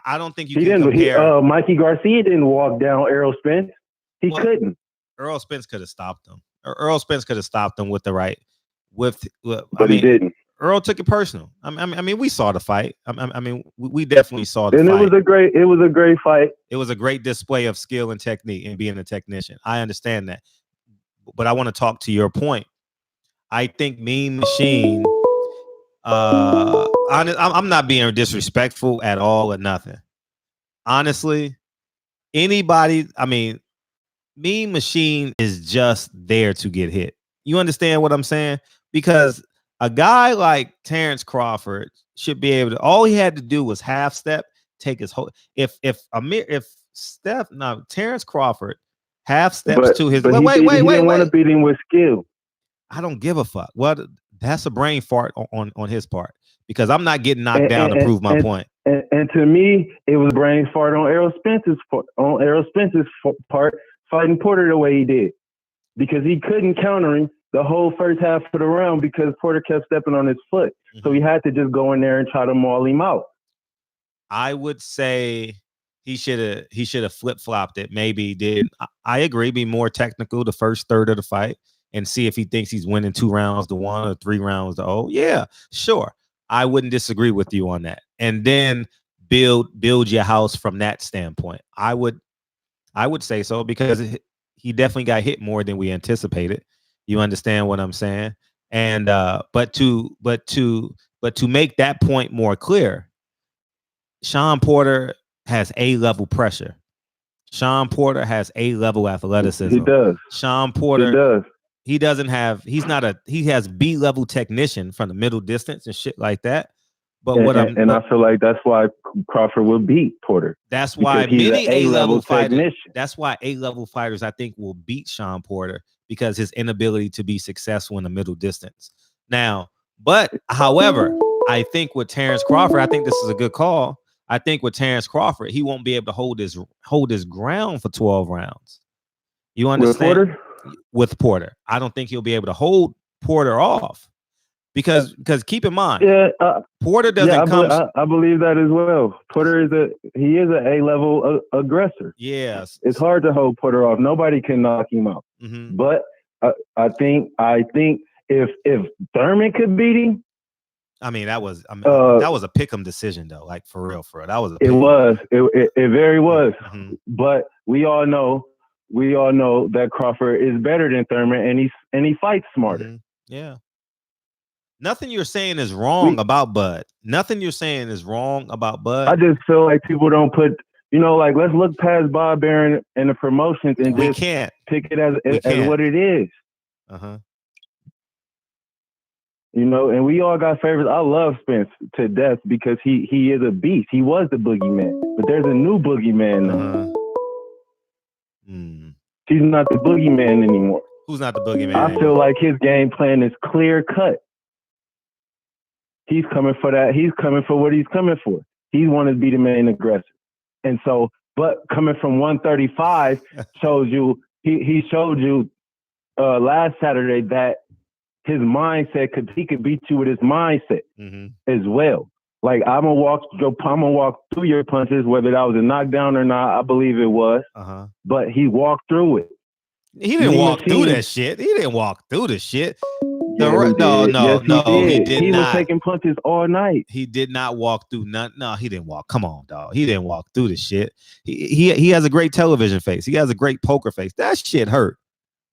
I don't think you can compare. Mikey Garcia didn't walk down Errol Spence. He couldn't. Earl Spence could have stopped him. Earl Spence could have stopped him with the right. But he didn't. Earl took it personal. I mean, we saw the fight. I mean, we definitely saw the fight. And it was a great fight. It was a great display of skill and technique and being a technician. I understand that, but I want to talk to your point. I think Mean Machine. I'm not being disrespectful at all or nothing. Honestly, anybody. I mean, Mean Machine is just there to get hit. You understand what I'm saying? Because a guy like Terrence Crawford should be able to. All he had to do was half step, take his whole. If Terrence Crawford half steps to his. But he didn't want to beat him with skill. I don't give a fuck. What? That's a brain fart on his part because I'm not getting knocked down to prove my point. And to me, it was brain fart on Errol Spence's part, fighting Porter the way he did, because he couldn't counter him the whole first half of the round because Porter kept stepping on his foot. Mm-hmm. So he had to just go in there and try to maul him out. I would say he should have flip-flopped it. Maybe did. I agree. Be more technical the first third of the fight and see if he thinks he's winning 2 rounds to 1 or 3 rounds to 0. Yeah, sure. I wouldn't disagree with you on that. And then build your house from that standpoint. I would say so because he definitely got hit more than we anticipated. You understand what I'm saying? And but to make that point more clear, Sean Porter has A-level pressure. Sean Porter has A-level athleticism. He does. Sean Porter. He does. He doesn't have. He has B-level technician from the middle distance and shit like that. But I feel like that's why Crawford will beat Porter. That's why many A-level fighters. That's why A-level fighters, I think, will beat Sean Porter because his inability to be successful in the middle distance. Now, however, I think with Terrence Crawford, I think this is a good call. I think with Terrence Crawford, he won't be able to hold his ground for 12 rounds. You understand? With Porter, I don't think he'll be able to hold Porter off. Because keep in mind, Porter doesn't come. I believe that as well. Porter is an A-level aggressor. Yes, it's hard to hold Porter off. Nobody can knock him out. Mm-hmm. But I think if Thurman could beat him, I mean that was a pick'em decision though. Like for real. That was it very was. Mm-hmm. But we all know that Crawford is better than Thurman, and he fights smarter. Mm-hmm. Yeah. Nothing you're saying is wrong about Bud. Nothing you're saying is wrong about Bud. I just feel like people don't put, let's look past Bob Barron and the promotions and just pick it as what it is. Uh-huh. And we all got favorites. I love Spence to death because he is a beast. He was the boogeyman, but there's a new boogeyman now. He's not the boogeyman anymore. Who's not the boogeyman? I feel like his game plan is clear cut. He's coming for that. He's coming for what he's coming for. He wanted to be the main aggressor. And so, but coming from 135 shows you, he showed you last Saturday that his mindset he could beat you with his mindset as well. Like I'm gonna walk through your punches, whether that was a knockdown or not. I believe it was. But he walked through it. He didn't walk through that shit. He didn't walk through the shit. No, he did. He was taking punches all night. He did not walk through nothing. No, he didn't walk. Come on, dog. He didn't walk through the shit. He has a great television face. He has a great poker face. That shit hurt.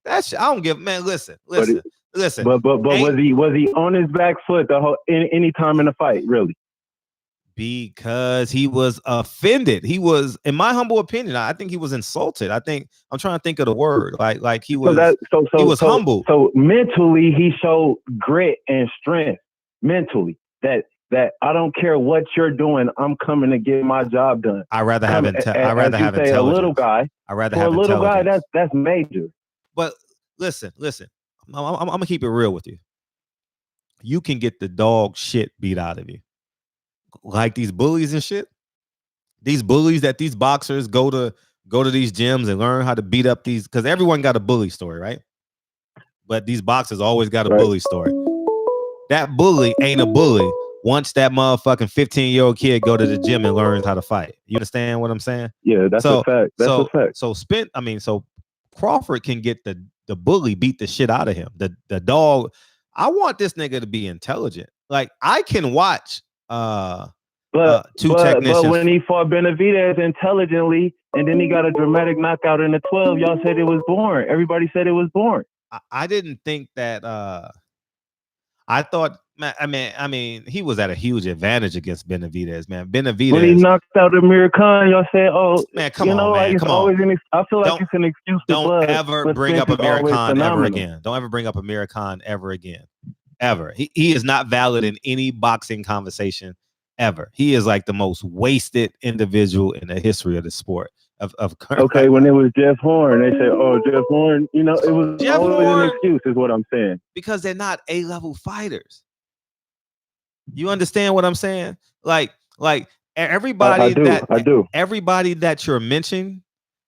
That shit, I don't give. Man, listen. But was he on his back foot the whole any time in the fight? Really? Because he was offended. He was, in my humble opinion, I think he was insulted. I'm trying to think of the word. Like he was. He was humble. So mentally, he showed grit and strength. Mentally, that I don't care what you're doing. I'm coming to get my job done. I rather have intelligence. A little guy. I rather have intelligence. A little guy. That's major. But listen. I'm gonna keep it real with you. You can get the dog shit beat out of you. Like these bullies and shit, these bullies that these boxers go to these gyms and learn how to beat up these, because everyone got a bully story, right? But these boxers always got a bully story. that bully ain't a bully once that motherfucking 15-year-old kid go to the gym and learns how to fight. You understand what I'm saying? Yeah, that's a fact. That's a fact. So Crawford can get the bully beat the shit out of him. The dog. I want this nigga to be intelligent. Like I can watch But technicians. when he fought Benavidez intelligently, and then he got a dramatic knockout in the 12, y'all said it was boring. Everybody said it was boring. I didn't think that. I thought. I mean, he was at a huge advantage against Benavidez, man. Benavidez. When he knocked out Amir Khan, y'all said, "Oh, man, come on, man, like come on." I feel like it's an excuse. Don't ever bring up Amir Khan ever again. Don't ever bring up Amir Khan ever again. Ever. He is not valid in any boxing conversation ever. He is like the most wasted individual in the history of the sport. Okay, when it was Jeff Horn, they said, "Oh, Jeff Horn," it was Jeff always Horn, an excuse, is what I'm saying. Because they're not A-level fighters. You understand what I'm saying? Like everybody I do. Everybody that you're mentioning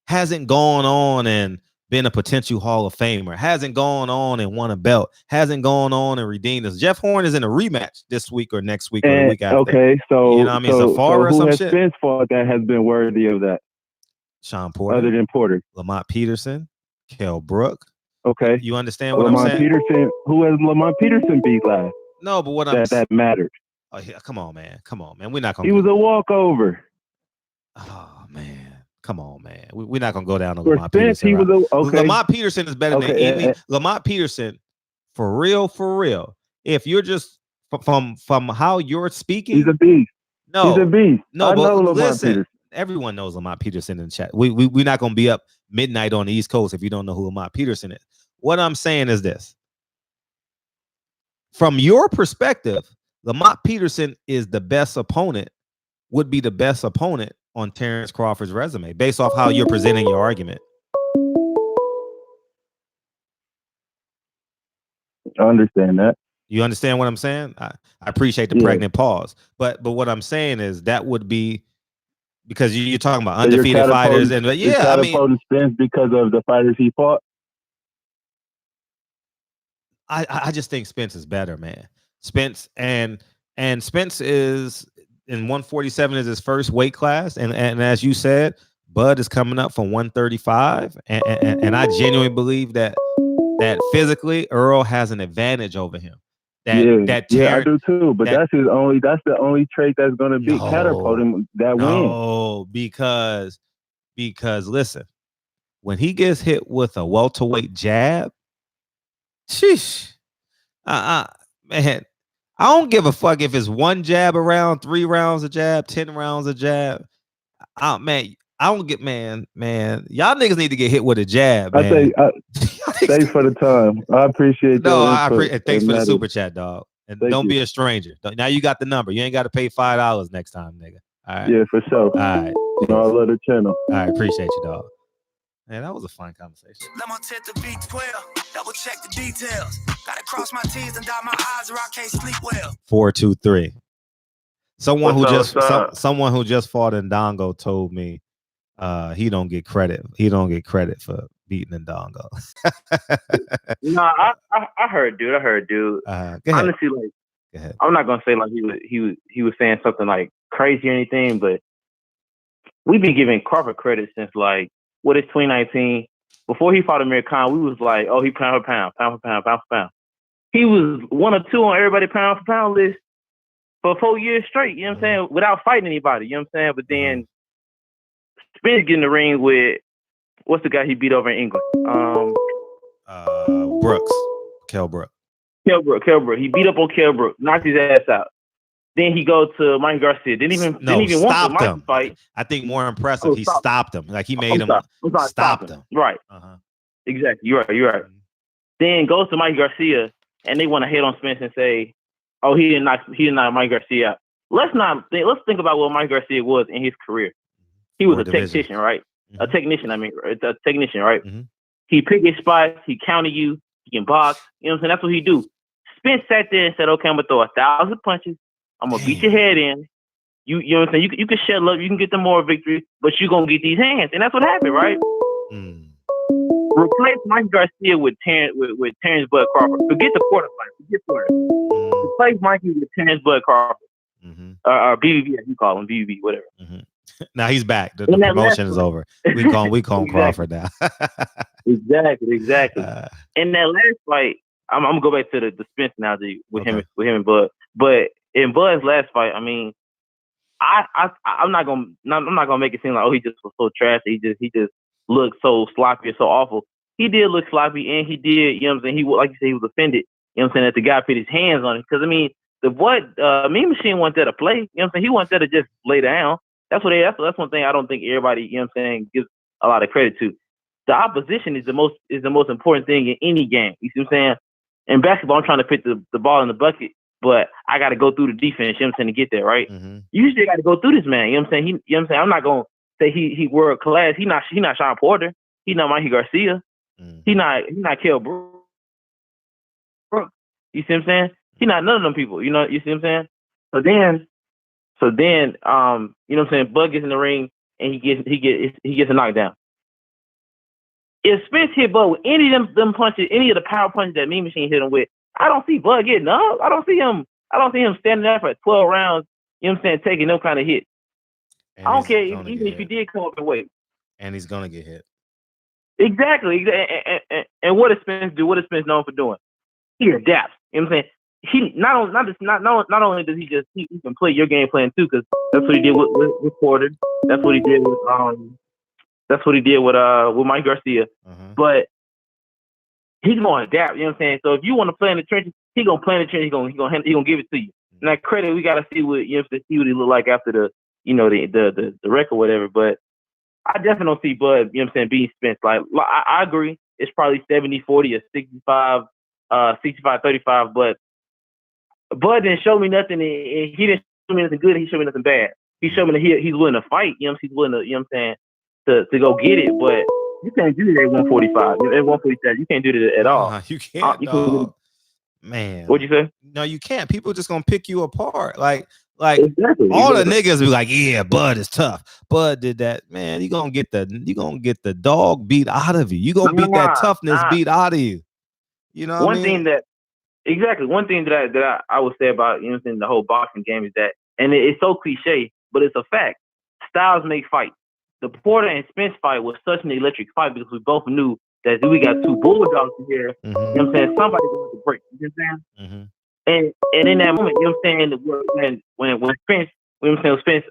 hasn't gone on and been a potential Hall of Famer, hasn't gone on and won a belt, hasn't gone on and redeemed us. Jeff Horn is in a rematch this week or next week or the week after. Okay, so you know what I mean? So or who some has shit. Spence fought that has been worthy of that? Sean Porter, other than Porter, Lamont Peterson, Kell Brook. Okay, you understand what I'm saying? Peterson. Who has Lamont Peterson beat last? No, but what that mattered. Oh yeah, come on, man. We're not gonna. He was a walkover. Oh man. Come on, man. We're not gonna go down to For Lamont Spence, Peterson. He was okay. Lamont Peterson is better than any. Lamont Peterson, for real. If you're just from how you're speaking, he's a beast. No, he's a beast. No, I but know Lamont listen, Peterson. Everyone knows Lamont Peterson in the chat. We're not gonna be up midnight on the East Coast if you don't know who Lamont Peterson is. What I'm saying is this: from your perspective, Lamont Peterson is the best opponent. Would be the best opponent on Terrence Crawford's resume based off how you're presenting your argument. I understand that. You understand what I'm saying? I appreciate the pregnant pause, but what I'm saying is that would be because you're talking about undefeated fighters and I mean, Spence because of the fighters he fought. I just think Spence is better, man. Spence and Spence is in 147 is his first weight class, and as you said, Bud is coming up from 135, and I genuinely believe that physically Earl has an advantage over him. I do too. But that's the only trait that's going to be catapulting that win. No, because listen, when he gets hit with a welterweight jab, sheesh, man. I don't give a fuck if it's one jab around, 3 rounds of jab, 10 rounds of jab. Man, I don't get man. Y'all niggas need to get hit with a jab, man. Thanks for the time. I appreciate that. No, I appreciate. Thanks for the super chat, dog. And don't be a stranger. Now you got the number. You ain't got to pay $5 next time, nigga. All right. Yeah, for sure. All right. I love the channel. All right, appreciate you, dog. Man, that was a fun conversation. Let my tent to B12. Double check the details. Gotta cross my T's and dot my I's or I can't sleep well. 423. Someone who just fought in Ndongo told me he don't get credit. He don't get credit for beating Ndongo. No, I heard dude. Honestly, like I'm not gonna say like he was saying something like crazy or anything, but we've been giving Crawford credit since like what is 2019. Before he fought Amir Khan, we was like, oh, he pound for pound. He was 1 or 2 on everybody pound for pound list for 4 years straight. You know what I'm saying? Without fighting anybody. You know what I'm saying? But then Spence get in the ring with what's the guy he beat over in England? Brooks. Kell Brook. Kell Brook. He beat up on Kell Brook, knocked his ass out. Then he go to Mike Garcia. Didn't even want the Mike fight. I think more impressive, he stopped him. Like he made him stop him. Right. Exactly. You're right. Then goes to Mike Garcia, and they want to hate on Spence and say, "Oh, he didn't knock Mike Garcia out." Let's think about what Mike Garcia was in his career. He was a technician, right? A technician, right? He picked his spots, he counted you, he can box, you know what I'm saying? That's what he do. Spence sat there and said, okay, I'm gonna throw 1,000 punches, I'm gonna beat your head in. You know what I'm saying? You can shed love, you can get the moral victory, but you're gonna get these hands. And that's what happened, right? Replace Mike Garcia with Terrence Bud Crawford. Forget the quarterfight. replace Mikey with Terrence Bud Crawford. BBB, as you call him, BBB, whatever. Now he's back. The promotion is over. We call exactly. Crawford now. exactly. In that last fight, I'm gonna go back to the Spence analogy with him and Bud. But in Bud's last fight, I mean, I'm not gonna make it seem like he just was so trash. He just looked so sloppy and so awful. He did look sloppy, and he did. You know what I'm saying? He, like you said, he was offended. You know what I'm saying, that the guy put his hands on him. Because I mean, the Mean Machine wanted that to play. You know what I'm saying? He wanted that to just lay down. That's one thing I don't think everybody, you know what I'm saying, gives a lot of credit to. The opposition is the most important thing in any game. You see what I'm saying? In basketball, I'm trying to put the ball in the bucket, but I got to go through the defense, you know what I'm saying, to get there, right? You still got to go through this man. You know what I'm saying? You know what I'm saying? I'm not gonna say he world class. He not Sean Porter. He not Mikey Garcia. He not Kell Brooks. You see what I'm saying? He not none of them people. You know, you see what I'm saying? So then, you know what I'm saying? Bud gets in the ring and he gets a knockdown. If Spence hit Bud with any of them punches, any of the power punches that Mean Machine hit him with, I don't see Bud getting up. I don't see him standing there for 12 rounds, you know what I'm saying, taking no kind of hit. I don't care even if he did come up and wait. And he's gonna get hit. Exactly. And what does Spence do? What is Spence known for doing? He adapts. You know what I'm saying? He not only does he can play your game plan too, because that's what he did with Porter. That's what he did with Mike Garcia. But he's gonna adapt. You know what I'm saying? So if you want to play in the trenches, he's gonna play in the trenches. He's gonna give it to you. Now credit, we gotta see what he look like after the record, whatever. But I definitely don't see Bud, you know what I'm saying, being Spence. Like I agree, it's probably 70-40 or 65-35, but Bud didn't show me nothing, and he didn't show me nothing good. He showed me nothing bad. He showed me that he's willing to fight. You know what I'm saying? He's willing to, you know what I'm saying, to go get it. But you can't do that at 145. At 147, you can't do that at all. You can't, dog. Man. What'd you say? No, you can't. People just gonna pick you apart. Like exactly. All the niggas be like, yeah, Bud is tough. Bud did that. Man, you gonna get the dog beat out of you. You gonna beat that toughness beat out of you. You know what I mean? One thing that I would say about, you know what I'm saying, the whole boxing game is that, and it's so cliche, but it's a fact. Styles make fights. The Porter and Spence fight was such an electric fight because we both knew that we got two bulldogs here. You know what I'm saying? Somebody's going to break. You know what I'm saying? And in that moment, you know what I'm saying, when Spence, you know what I'm saying, Spence,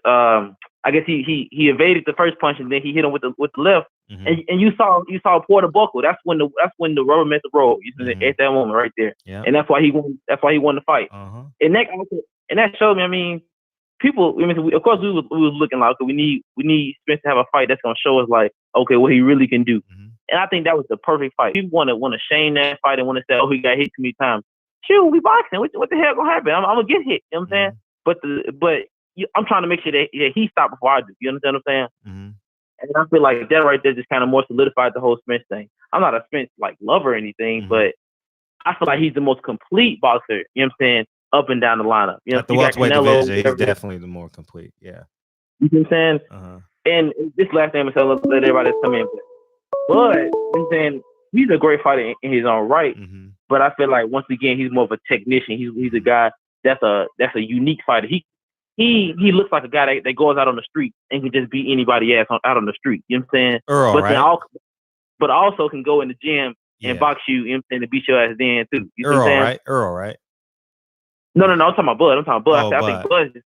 I guess he evaded the first punch and then he hit him with the left. And you saw Porter buckle. That's when the rubber met the road. You know, at that moment right there. Yeah. And that's why he won. That's why he won the fight. And that showed me. I mean, people. I mean, of course, we was looking like, okay, we need Spence to have a fight that's gonna show us like, okay, what he really can do. And I think that was the perfect fight. People want to shame that fight and want to say, oh, he got hit too many times. Shoot, we boxing. What the hell gonna happen? I'm gonna get hit. You know what I'm saying? I'm trying to make sure that he stopped before I do. You understand what I'm saying? And I feel like that right there just kind of more solidified the whole Spence thing. I'm not a Spence like lover or anything, but I feel like he's the most complete boxer. You know what I'm saying? Up and down the lineup. You know, at the welterweight division, he's definitely the more complete. Yeah. You know what I'm saying? And this last name is let everybody that's come in. But you know what I'm saying, he's a great fighter in his own right. But I feel like once again he's more of a technician. He's a guy that's a unique fighter. He looks like a guy that goes out on the street and can just beat anybody ass out on the street. You know what I'm saying? Earl, right? But also can go in the gym and box you, you know what I'm saying, to beat your ass then too. You know what I'm saying? Right? Earl, right? No, I'm talking about Bud. I think Bud.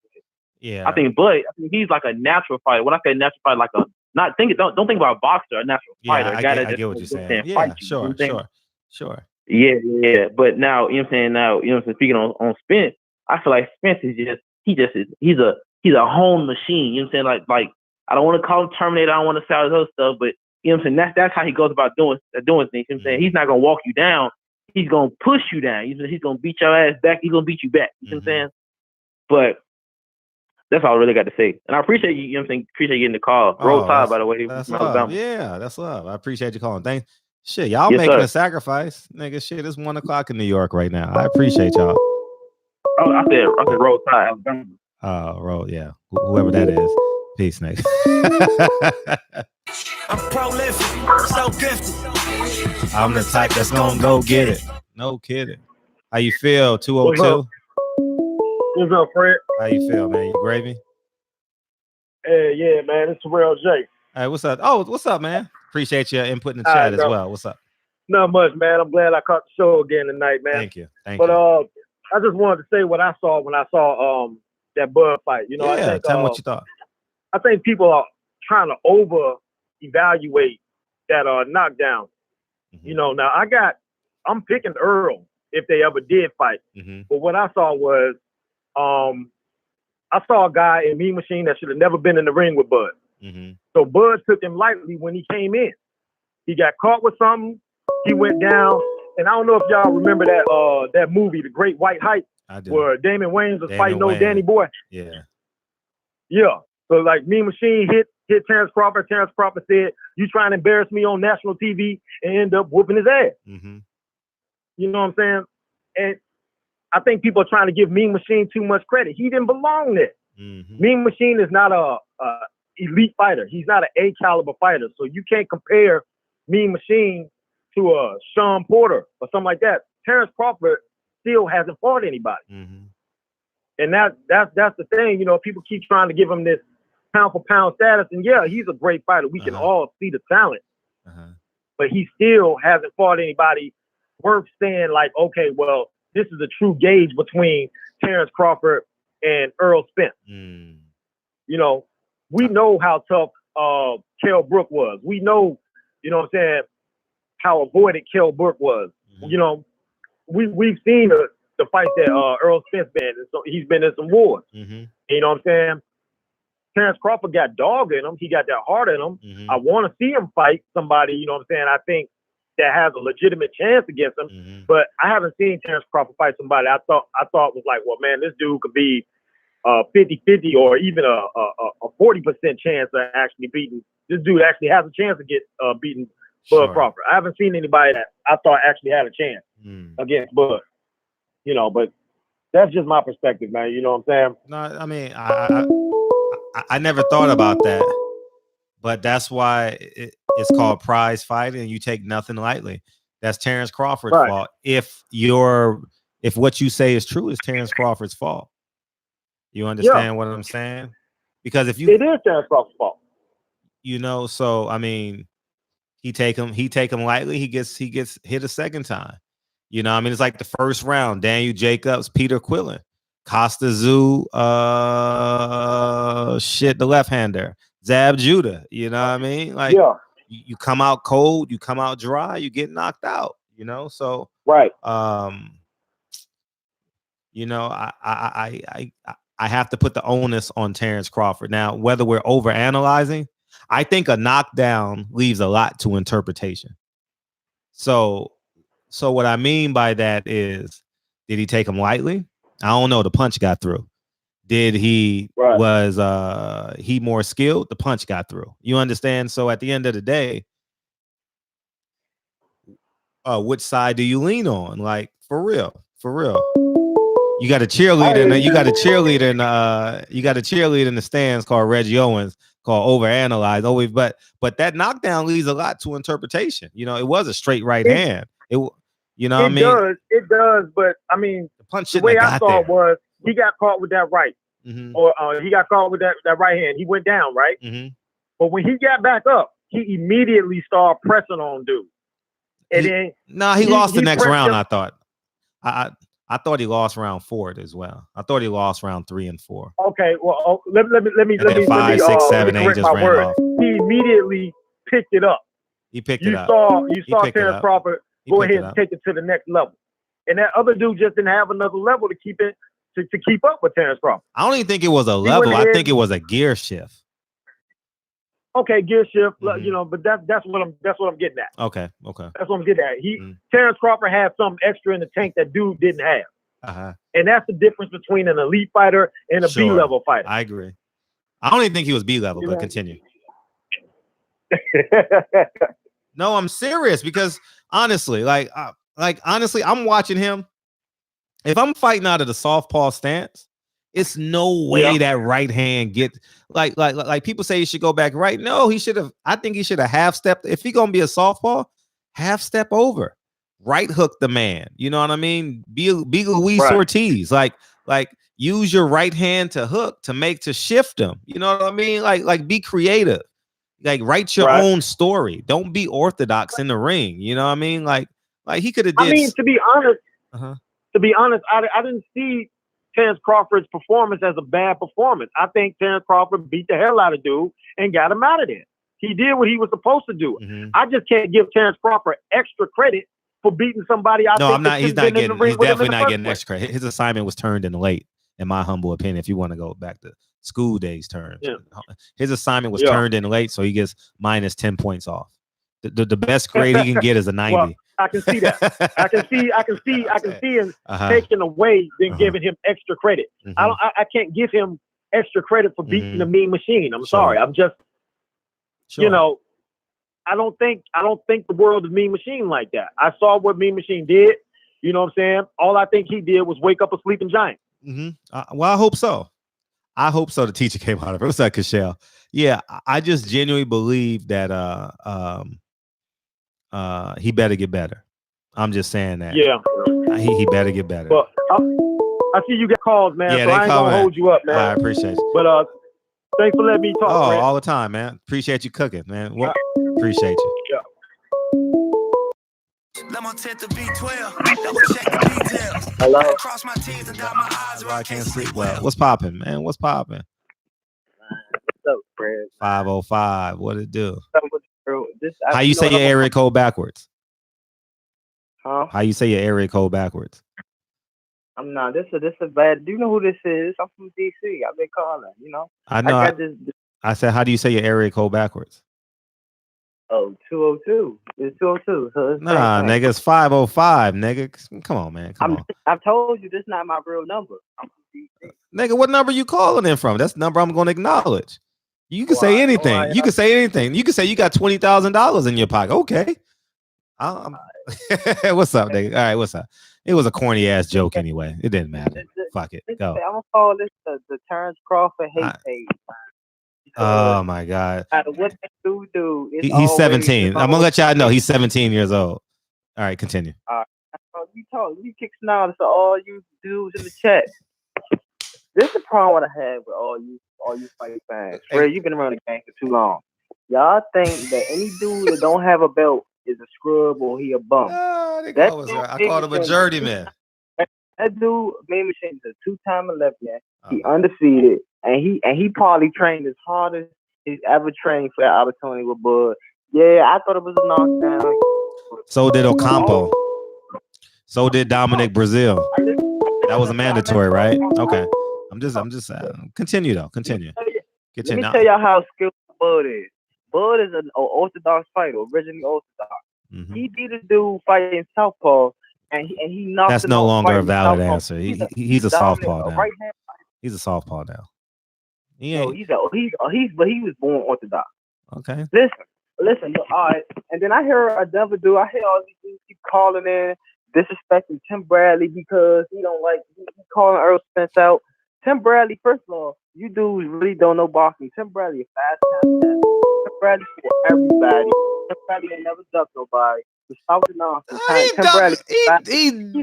Yeah. I think Bud. He's like a natural fighter. When I say natural fighter, like don't think about a boxer, a natural fighter. I get what you're saying. Yeah, sure. Yeah. But now, you know what I'm saying? Now, you know what I'm saying? Speaking on Spence, I feel like Spence is he's a home machine. You know what I'm saying? Like I don't want to call him Terminator. I don't want to say all this other stuff, but you know what I'm saying? That's how he goes about doing things. You know what I'm saying? He's not gonna walk you down. He's gonna push you down. He's gonna beat your ass back. He's gonna beat you back. You know what I'm saying? But that's all I really got to say. And I appreciate you. You know what I'm saying? Appreciate getting the call. Roll Tide, by the way. That's love. Yeah, that's love. I appreciate you calling. Thanks. Shit, y'all making a sacrifice, nigga. Shit, it's 1 o'clock in New York right now. I appreciate y'all. Oh, I said Roll Tide, Alabama. Roll, yeah. Whoever that is. Peace, nigga. I'm prolific, so gifted. I'm the type that's gonna go get it. No kidding. How you feel? 202? What's up, Fred? How you feel, man? You gravy? Hey, yeah, man. It's Terrell J. Hey, what's up? Oh, what's up, man? Appreciate your input in the chat as well. What's up? Not much, man. I'm glad I caught the show again tonight, man. Thank you. Thank you. But I just wanted to say what I saw when I saw that Bud fight. You know, yeah, I think, tell me what you thought. I think people are trying to over evaluate that knockdown. You know, now I'm picking Earl if they ever did fight. But what I saw was I saw a guy in Mean Machine that should have never been in the ring with Bud. So Bud took him lightly when he came in. He got caught with something. He went down. And I don't know if y'all remember that movie, The Great White Hype, where Damon Wayans was fighting old Danny Boy. Yeah. Yeah. So like Mean Machine hit Terrence Crawford. Terrence Crawford said, "You trying to embarrass me on national TV," and end up whooping his ass. You know what I'm saying? And I think people are trying to give Mean Machine too much credit. He didn't belong there. Mean Machine is not a elite fighter. He's not an A caliber fighter. So you can't compare Mean Machine to a Sean Porter or something like that. Terrence Crawford still hasn't fought anybody. And that's the thing. You know, people keep trying to give him this pound for pound status. And yeah, he's a great fighter. We can all see the talent. But he still hasn't fought anybody worth saying like, okay, well, this is a true gauge between Terrence Crawford and Earl Spence. You know, we know how tough Kell Brook was. We know, you know what I'm saying, how avoided Kell Brook was. You know, we've seen the fight that Earl Spence been in. So he's been in some wars. You know what I'm saying? Terrence Crawford got dog in him. He got that heart in him. I want to see him fight somebody, you know what I'm saying, I think that has a legitimate chance against him. But I haven't seen Terrence Crawford fight somebody I thought was like, well, man, this dude could be 50-50 or even a 40% chance of actually beating. This dude actually has a chance to get beaten Bud Crawford. I haven't seen anybody that I thought actually had a chance against Bud. You know, but that's just my perspective, man. You know what I'm saying? No, I mean, I never thought about that, but that's why it's called prize fighting, and you take nothing lightly. That's Terrence Crawford's fault. If what you say is true, it's Terrence Crawford's fault. You understand what I'm saying? Because if you, it is Terrence Crawford's fault. You know, so I mean, he take him lightly. He gets hit a second time. You know, I mean, it's like the first round: Daniel Jacobs, Peter Quillen, Costa Zoo, the left-hander, Zab Judah. You know what I mean? Like, you come out cold, you come out dry, you get knocked out. You know, so you know, I have to put the onus on Terrence Crawford. Now, whether we're overanalyzing, I think a knockdown leaves a lot to interpretation. So what I mean by that is, did he take him lightly? I don't know. The punch got through. Did he was he more skilled? The punch got through. You understand? So at the end of the day, which side do you lean on? Like, for real. You got a cheerleader, and you got a cheerleader in the stands called Reggie Owens, called overanalyze. But that knockdown leaves a lot to interpretation. You know, it was a straight right hand. You know what I mean? It does, but I mean, the way I saw it was he got caught with that right, or he got caught with that right hand. He went down, right? But when he got back up, he immediately started pressing on dude. And then he lost the next round. I thought. I thought he lost round 4 as well. I thought he lost round 3 and 4. Okay, well, let me 5, 6, 7, 8 just ran off. He immediately picked it up. He picked it up. You saw Terrence Crawford go ahead and take it to the next level, and that other dude just didn't have another level to keep up with Terrence Crawford. I don't even think it was a level. I think it was a gear shift. Okay, gear shift. You know, but that's what I'm getting at. Okay. That's what I'm getting at. Terrence Crawford had something extra in the tank that dude didn't have. And that's the difference between an elite fighter and a B-level fighter. I agree. I don't even think he was B-level, but continue. No, I'm serious, because honestly, honestly, I'm watching him. If I'm fighting out of the southpaw stance, it's no way that right hand gets like people say he should go back right. No, he should have. I think he should have half stepped. If he gonna be a southpaw, half step over, right hook the man. You know what I mean? Be Luis Ortiz. Like use your right hand to hook, to shift them. You know what I mean? Like be creative. Like write your own story. Don't be orthodox in the ring. You know what I mean? Like he could have did. I mean, to be honest, I didn't see Terrence Crawford's performance as a bad performance. I think Terrence Crawford beat the hell out of dude and got him out of there. He did what he was supposed to do. I just can't give Terrence Crawford extra credit for beating somebody. No, I'm not. He's not getting. He's definitely not getting extra credit. His assignment was turned in late, in my humble opinion. If you want to go back to school days terms, his assignment was turned in late, so he gets minus 10 points off. The best grade he can get is a 90. Well, I can see that. I can see him taking away than giving him extra credit. I can't give him extra credit for beating the Mean Machine. I'm sorry. I'm just, you know, I don't think the world of Mean Machine like that. I saw what Mean Machine did. You know what I'm saying? All I think he did was wake up a sleeping giant. Well, I hope so. I hope so. The teacher came out of it. What's that, Kashelle? Yeah, I just genuinely believe that he better get better. I'm just saying that. Yeah, he better get better. Well, I see you get calls, man. Yeah, so I ain't gonna hold you up, man. I appreciate you. But thanks for letting me talk. Oh, man. all the time, man. Appreciate you cooking, man. Well, appreciate you. Yeah. Hello. I can't sleep well. What's popping, man? What's popping? What's up, Fred? 505. What it do? This, How you say your area code backwards? Huh? How you say your area code backwards? I'm not. This is bad. Do you know who this is? I'm from DC. I've been calling. You know. I know. I said, how do you say your area code backwards? Oh, 202. It's 202. So it's Nah, nigga, it's 505, nigga. Come on, man. Come on. I've told you this is not my real number. I'm from DC. Nigga, what number you calling in from? That's the number I'm going to acknowledge. You can say anything. You can say anything. You can say you got $20,000 in your pocket. Okay. What's up, nigga? All right, what's up? It was a corny ass joke anyway. It didn't matter. Fuck it. Go. I'm gonna call this the Terrence Crawford hate page. Oh my God. What they do, He's 17. I'm gonna let y'all know he's 17 years old. All right, continue. You kick snarls to all you dudes in the chat. This is the problem I had with all you fight fans. Fred, you've been around the game for too long. Y'all think that any dude that don't have a belt is a scrub or he a bum. I called him a journeyman. That dude, Mean Machine, is a 2-time Olympian. He undefeated, and he probably trained as hard as he's ever trained for that opportunity with Bud. Yeah, I thought it was a knockdown. So did Ocampo. So did Dominic Brazil. That was a mandatory, right? Okay. I'm just continue though. Continue. Let me tell y'all how skilled Bud is. Bud is an orthodox fighter, originally orthodox. He beat a dude fighting southpaw, and he knocked. That's no longer a valid answer. He's a southpaw now. Right-hand fighter. He's a southpaw now. But he was born orthodox. Okay. Listen. All right, and then I hear another dude. I hear all these dudes keep calling in, disrespecting Tim Bradley because he don't like he calling Earl Spence out. Tim Bradley, first of all, you dudes really don't know boxing. Tim Bradley is fast-time champ. Tim Bradley for everybody. Tim Bradley ain't never ducked nobody. He's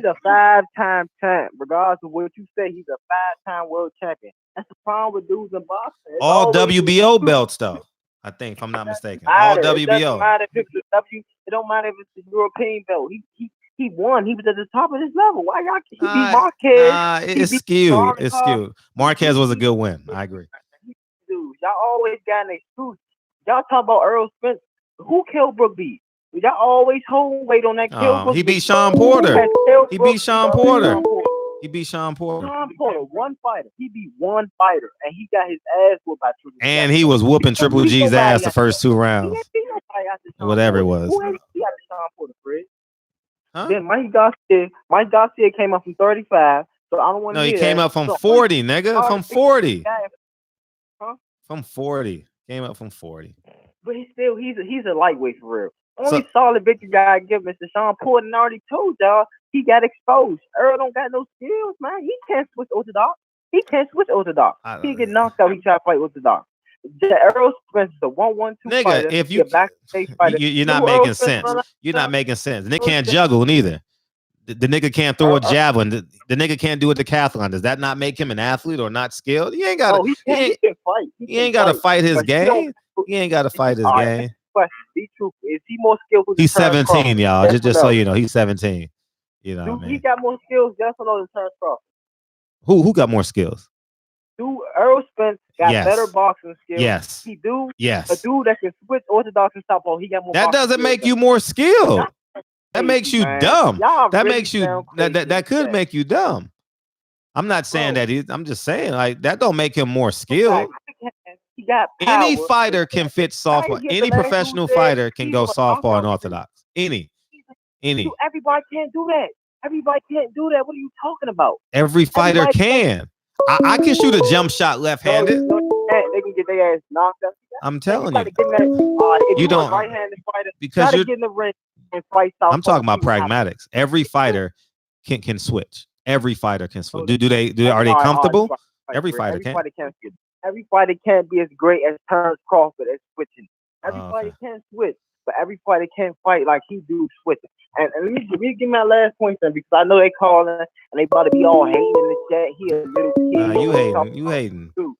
a 5-time champ. Regardless of what you say, he's a 5-time world champion. That's the problem with dudes in boxing. All WBO belts, though. I think, if I'm not mistaken. All WBO. It doesn't matter if it's it don't matter if it's the European belt. He won. He was at the top of his level. Why y'all? He beat Marquez. It's skewed. It's skewed. Marquez was a good win. I agree. Dude, y'all always got an excuse. Y'all talk about Earl Spence. Who Kilbrook beat? Y'all always hold weight on that Kilbrook. He beat Sean Porter. He beat Sean Porter. Sean Porter, one fighter. He beat one fighter, and he got his ass whooped by Triple G. And he was whooping Triple G's ass the first 2 rounds. Whatever it was. Who ain't beat Sean Porter, Fred? Then Mike Garcia came up from 35. So I don't want to. No, he came up from 40, nigga. From 40. From 40. Came up from 40. But he's a lightweight for real. Only solid victory guy I give Mr. Sean Porter, and already told y'all he got exposed. Earl don't got no skills, man. He can't switch orthodox. He get knocked out. He try to fight orthodox. Earl Spence is a 1-1-2 nigga, fighter. If you're not making sense. You're not making sense. And they can't juggle neither. The nigga can't throw a javelin. The nigga can't do a decathlon. Does that not make him an athlete or not skilled? He ain't got. He can fight. He ain't got to fight his game. He ain't got to fight his game. But be truthful. Is he more skillful? He's 17, y'all. Just so you know, he's 17. You know, man. He got more skills? Yes or no than Terrence Crawford? Who got more skills? Earl Spence got better boxing skills. Yes. He do. Yes. A dude that can switch orthodox and southpaw. He got more. That doesn't make you more skilled. That makes you dumb. That makes you that could make you dumb. I'm not saying that I'm just saying like that don't make him more skilled. He got power. Any fighter can fit softball. Any professional fighter can go softball and orthodox. Any. Everybody can't do that. Everybody can't do that. What are you talking about? Every fighter can. I can shoot a jump shot left-handed. They can get their ass knocked up. I'm telling you. If you don't right-handed fighter, because you're getting the ring and fight southpaw. I'm talking about pragmatics. Every fighter can switch. Every fighter can switch. Are they comfortable? Every fighter can. Every fighter can't be as great as Terrence Crawford at switching. Every fighter can switch, but every fighter can't fight like he do switching. And let me give my last point then, because I know they calling and they about to be all hating in the chat. He a little kid. You hating. You hating. Dude,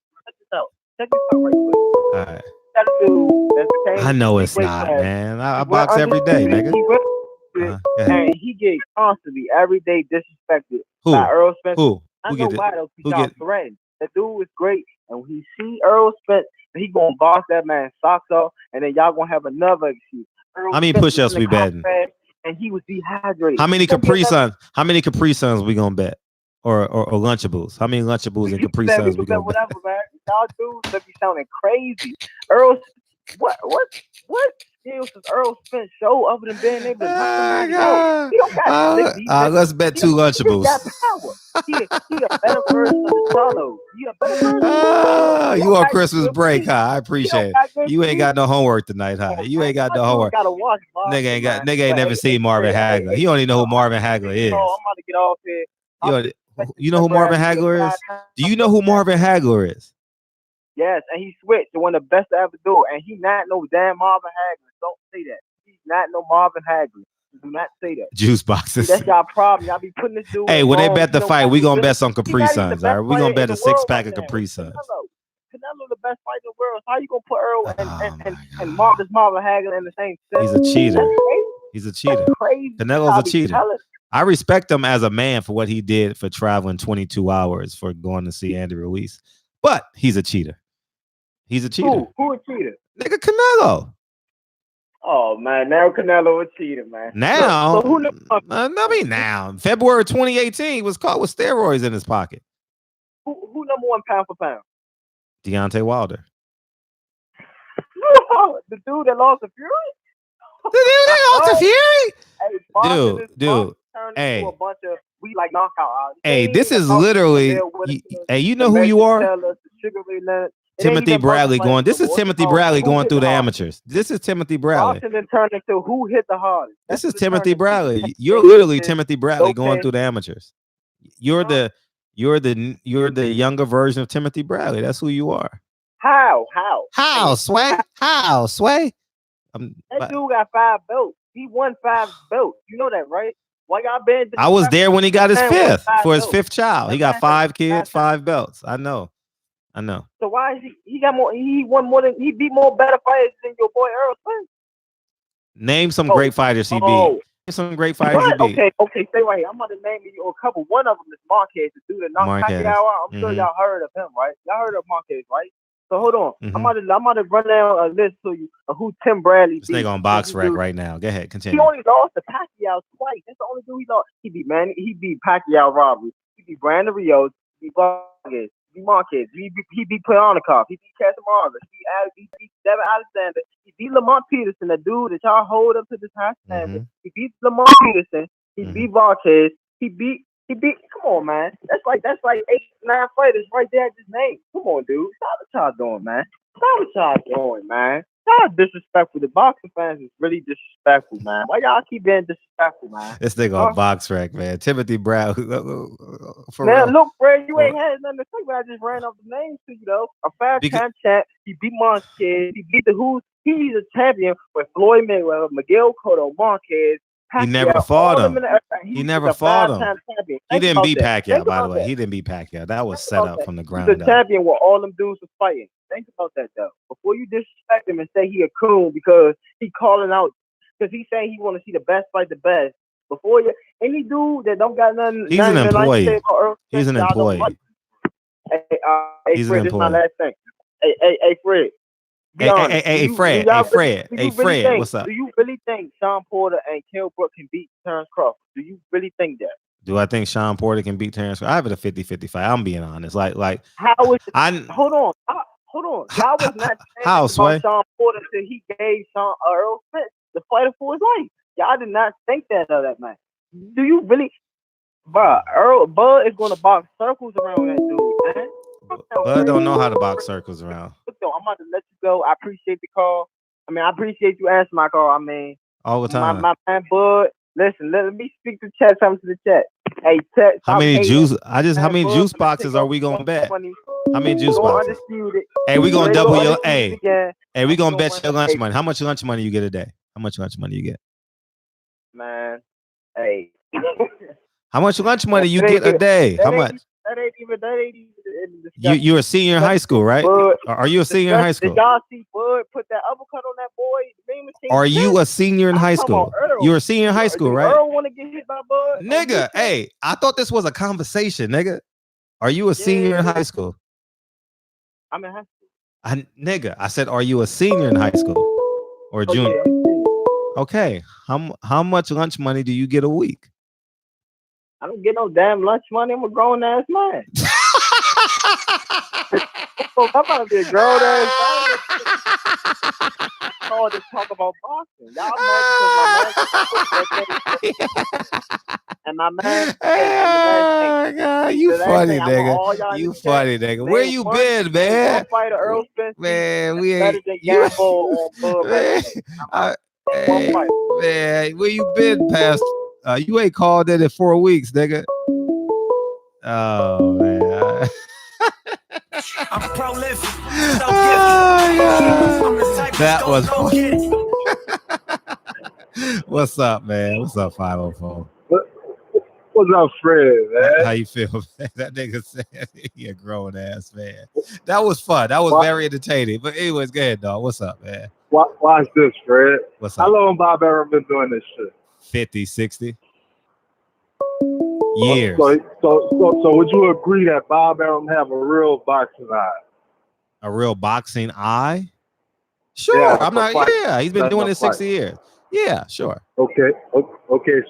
check this out right quick. All right. That dude, I know it's not, man. I box every day, nigga. And he get constantly every day disrespected by Earl Spence. Who? I know why though. He got threatened. That dude is great, and when he see Earl Spence, he gonna box that man socks off, and then y'all gonna have another excuse. How many push-ups we betting? And he was dehydrated. How many Capri Suns we gonna bet? Or Lunchables? How many Lunchables and Capri Suns we gonna bet? Whatever, man. Y'all dudes that be sounding crazy. Earl, what skills does Earl Spence show other than being able to knock somebody out? He don't got let's bet 2 Lunchables. He got power. He a better version of the Charlo. He a better version. You on Christmas break, huh? I appreciate it. You ain't got no homework tonight, huh? You ain't got no homework. Nigga ain't never seen Marvin Hagler. He don't even know who Marvin Hagler is. I'm about to get off here. You know who Marvin Hagler is? Do you know who Marvin Hagler is? Yes, and he switched to one of the best to ever do it. And he not no damn Marvin Hagler. Don't say that. He's not no Marvin Hagler. Do not say that. Juice boxes. That's y'all problem. Y'all be putting this dude. Hey, when they bet the fight, we gonna bet some Capri Suns. All right, we gonna bet a 6-pack of Capri Suns. Canelo the best fighter in the world. So how you gonna put Earl and Marvin Hagler in the same set? He's a cheater. He's a cheater. Canelo's a cheater. I respect him as a man for what he did for traveling 22 hours for going to see Andy Ruiz, but he's a cheater. He's a cheater. Who a cheater? Nigga, Canelo. Oh man, now Canelo a cheater, man. Now, so who now. February 2018 he was caught with steroids in his pocket. Who number 1 pound for pound? Deontay Wilder. The dude that lost to Fury. The dude that lost to Fury. Dude. Hey. A bunch of, we like knockout. Hey, this is literally. Hey, you know who you are? Timothy Bradley going. This is Timothy Bradley going through the amateurs. This is Timothy Bradley. Boxing turned into who hit the hardest. This is Timothy Bradley. You're literally Timothy Bradley going through the amateurs. You're the younger version of Timothy Bradley. That's who you are. How, Sway? How, Sway? That dude got 5 belts. He won 5 belts. You know that, right? Why y'all been? I was there when he got his 5th for his 5th child. He got 5 kids, 5 belts. I know. So why is he got more? He won more than he beat more better fighters than your boy Earl Spence. Name some great fighters he beat. Name some great fighters he beat. Okay, stay right here. I'm gonna name you a couple. One of them is Marquez, the dude that knocked Pacquiao out. I'm sure y'all heard of him, right? Y'all heard of Marquez, right? So hold on. I'm about to run down a list to you of who Tim Bradley beat. This nigga on box rec right now. Go ahead, continue. He only lost to Pacquiao twice. That's the only dude he lost. He beat Pacquiao Robbery. He beat Brandon Rios. He beat Vargas. He beat Marquez. He beat Plyonikov. He beat Casamara. He beat Devin Alexander. He beat Lamont Peterson, the dude that y'all hold up to this high standard. He beat Lamont Peterson. He beat Vargas. He beat. Come on, man. That's like 8, 9 fighters right there. Just name. Come on, dude. Stop what y'all doing, man. Y'all disrespectful. The boxing fans is really disrespectful, man. Why y'all keep being disrespectful, man? This nigga on box rec, man. Timothy Brown. Man, look, Fred, you ain't had nothing to say, but I just ran off the names to you, though. A 5-time champ. He beat Marquez. He beat the Who's. He's a champion with Floyd Mayweather, Miguel Cotto, Marquez. He never fought him. He never fought him. He didn't beat Pacquiao, by the way. He didn't beat Pacquiao. That was set up from the ground up. He's a champion where all them dudes was fighting. Think about that, though. Before you disrespect him and say he a coon because he calling out, because he's saying he want to see the best fight the best. Before you, any dude that don't got nothing. He's an employee. He's an Hey, employee. He's Fred, this is my last thing. Hey, Fred. Fred, what's up? Do you really think Sean Porter and Kell Brook can beat Terrence Crawford? Do you really think that? Do I think Sean Porter can beat Terrence Crawford? I have it a 50-50 fight. I'm being honest. How is it? Hold on. Y'all was not how about Sean Porter till he gave Earl Spence the fighter for his life. Y'all did not think that of that man. Do you really? Bud is going to box circles around that dude, man. Bud don't know how to box circles around. I'm about to let you go. I appreciate the call. I appreciate you answering my call. All the time. My man Bud. Listen, let me speak to chat. Something to the chat. Hey, chat. How many juice? How many juice boxes are we gonna bet? How many juice boxes? Hey, we gonna double your. Hey, we gonna bet your lunch money. How much lunch money you get a day? How much lunch money you get? Man, hey. How much lunch money you get a day? How much? That ain't even. You're a senior in high school, right? Bud, are you a senior in high school? Did y'all see Bud put that uppercut on that boy? Are you a senior in high school? You're a senior in high school, right? Earl want to get hit by Bud? Nigga, hey, I thought this was a conversation, nigga. Are you a senior in high school? I'm in high school. Nigga, I said, are you a senior in high school or junior? Okay, how much lunch money do you get a week? I don't get no damn lunch money. I'm a grown ass man. I'm about to be a grown ass man. Oh, just talk about boxing. Y'all know and my man. Oh, God, you funny, nigga. You funny, nigga. Where you been, man? Man, we ain't. Man, where you been past? You ain't called in 4 weeks, nigga. Oh man. I'm prolific. That was funny. What's up, man? What's up, 504? What's up, Fred, man? How you feel, man? That nigga said he a grown ass man. That was fun. That was very entertaining. But anyways, go ahead, dog. What's up, man? Watch this, Fred. What's up? How long Bob Arum been doing this shit? 50, 60 years. So would you agree that Bob Arum have a real boxing eye? A real boxing eye? Sure. Yeah, I'm not. Yeah, he's been doing this 60 years. Yeah, sure. Okay.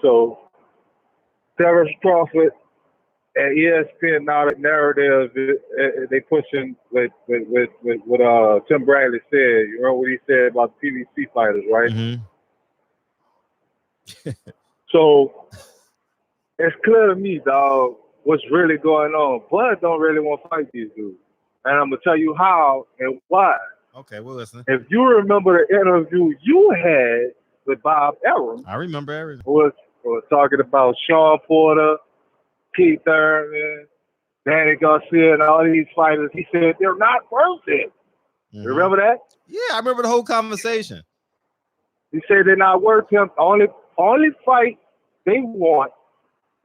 So Terrence Crawford at ESPN now, the narrative they pushing with what Tim Bradley said. You know what he said about the PBC fighters, right? Mm-hmm. So it's clear to me, dog, what's really going on. Bud don't really want to fight these dudes, and I'm gonna tell you how and why. Okay, we're listening. If you remember the interview you had with Bob Arum, I remember everything. Was talking about Sean Porter, Keith Thurman, Danny Garcia, and all these fighters. He said they're not worth it. Mm-hmm. You remember that? Yeah, I remember the whole conversation. He said they're not worth him. Only fight they want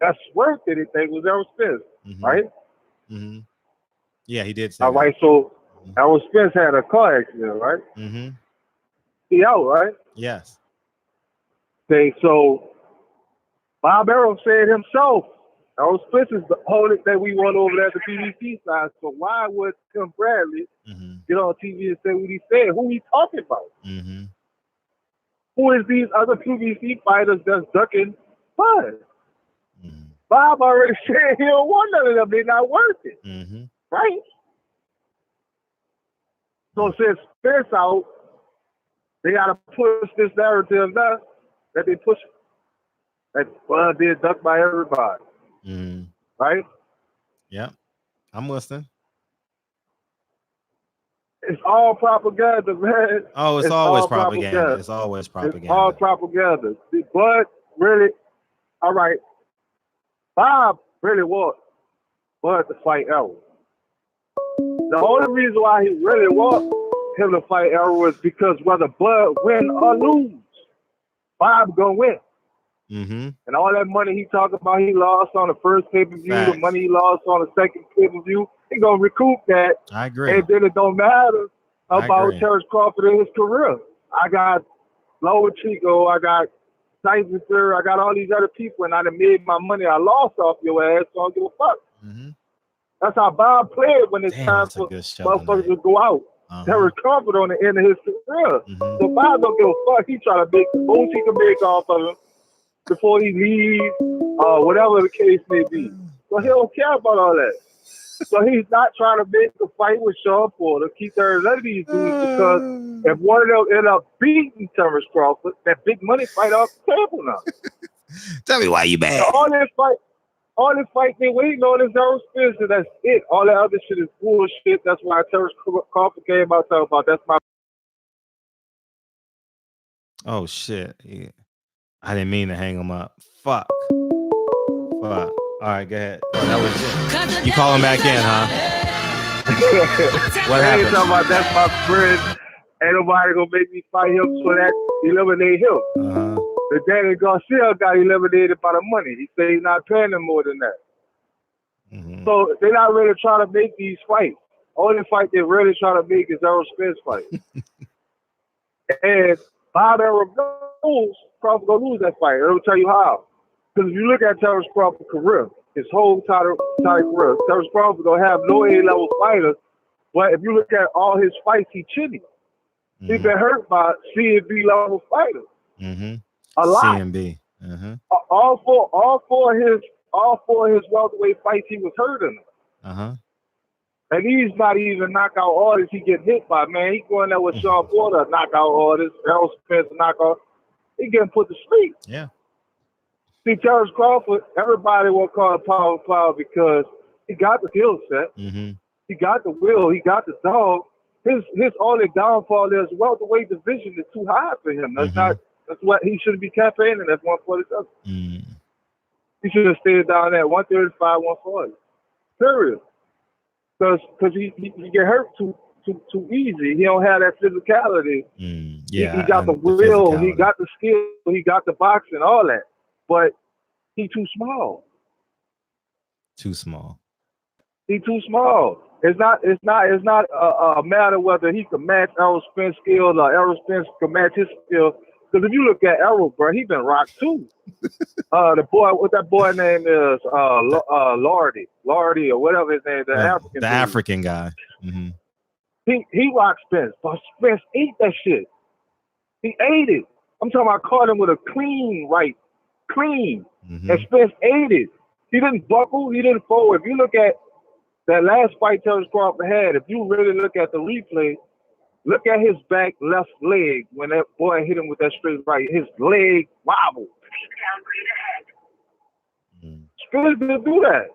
that's worth anything was Errol Spence, right? Mm-hmm. Yeah, he did say all that. Right, so Errol Spence had a car accident, right? Mm-hmm. He out, right? Yes. Okay, so Bob Arum said himself, Errol Spence is the only thing we want over there at the PBC side. So why would Tim Bradley get on TV and say what he said? Who he talking about? Mm-hmm. Who is these other PBC fighters that's ducking Bud? Bob already said he don't want none of them. They're not worth it. Mm-hmm. Right? So since Spence out, they got to push this narrative now that they push that Bud did ducked by everybody. Mm-hmm. Right? Yeah. I'm listening. It's all propaganda, man. Oh, it's always propaganda. It's always propaganda. It's all propaganda. Bud really, all right. Bob really wants Bud to fight Errol. The only reason why he really wants him to fight Errol is because whether Bud win or lose, Bob gonna win. Mm-hmm. And all that money he talked about he lost on the first pay-per-view, the money he lost on the second pay-per-view, he gonna recoup that. I agree. And then it don't matter about Terrence Crawford in his career. I got Lower Chico, I got Tyson Fury, I got all these other people, and I done made my money. I lost off your ass, so I don't give a fuck. Mm-hmm. That's how Bob played when it's time for motherfuckers to go out. Terrence Crawford on the end of his career. So Bob don't give a fuck. He trying to make the most he can make off of him before he leaves, whatever the case may be. So he don't care about all that. So he's not trying to make a fight with Sean Porter, Keith Thurman, none of these dudes, because if one of them end up beating Terrence Crawford, that big money fight off the table now. Tell me why you mad. So all this fight they waiting on is Errol Spence, and that's it. All that other shit is bullshit. That's why Terrence Crawford came out talking about that's my. Oh shit! Yeah. I didn't mean to hang him up. Fuck. All right, go ahead. Oh, that was it. You calling back in, huh? What happened? Talking about that's my friend. Ain't nobody gonna make me fight him so that eliminate him. The Danny Garcia got eliminated by the money. He said he's not paying him more than that. So they're not really trying to make these fights. Only fight they're really trying to make is Errol Spence fight. And Bob Errol goes, Crawford gonna lose that fight. I'll tell you how. Because if you look at Terrence Crawford's career, his whole entire career, Terrence Crawford gonna have no A-level fighters. But if you look at all his fights, he chitty. He's been hurt by C and B level fighters. A lot. CMB. All four of his welterweight fights, he was hurt in them. And he's not even knockout artists he get hit by, man. He going there with Sean Porter, knockout artist, Errol Spence, knockout. He getting put to sleep. Yeah. See, Terrence Crawford, everybody will call him power because he got the skill set. He got the will. He got the dog. His only downfall is welterweight division is too high for him. That's what he shouldn't be campaigning. That's 147. He should have stayed down there 135, 140. Period. Because he get hurt too easy. He don't have that physicality. Yeah, he got the will. He got the skill. He got the boxing, all that. But he too small. Too small. He too small. It's not a matter whether he can match Errol Spence's skill or Errol Spence can match his skill. Because if you look at Errol, bro, he been rocked too. The boy, what that boy name is, Lardy or whatever his name, the African guy. He rocked Spence, but Spence ate that shit. He ate it. I'm talking about caught him with a clean right. Clean. And Spence ate it. He didn't buckle. He didn't fold. If you look at that last fight Terrence Crawford had, if you really look at the replay, look at his back left leg when that boy hit him with that straight right. His leg wobbled. Spence didn't do that.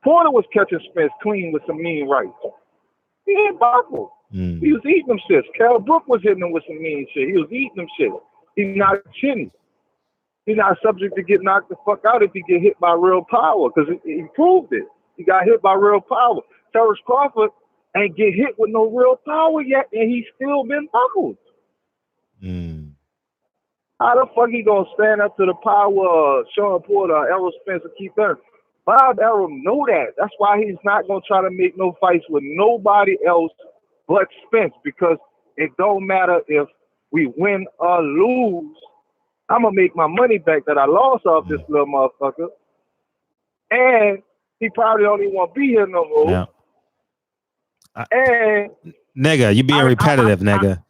Porter was catching Spence clean with some mean rights. He didn't buckle. He was eating them shits. Cal Brook was hitting him with some mean shit. He was eating them shit. He's not chinny. He's not subject to get knocked the fuck out if he get hit by real power, because he proved it. He got hit by real power. Terrence Crawford ain't get hit with no real power yet, and he's still been buckled. How the fuck he gonna stand up to the power of Sean Porter, Errol Spence, and Keith Thurman? Bob Errol know that. That's why he's not gonna try to make no fights with nobody else but Spence, because it don't matter if we win or lose. I'm gonna make my money back that I lost off this little motherfucker, and he probably don't even want to be here no more. Yeah. And nigga, you being repetitive, nigga.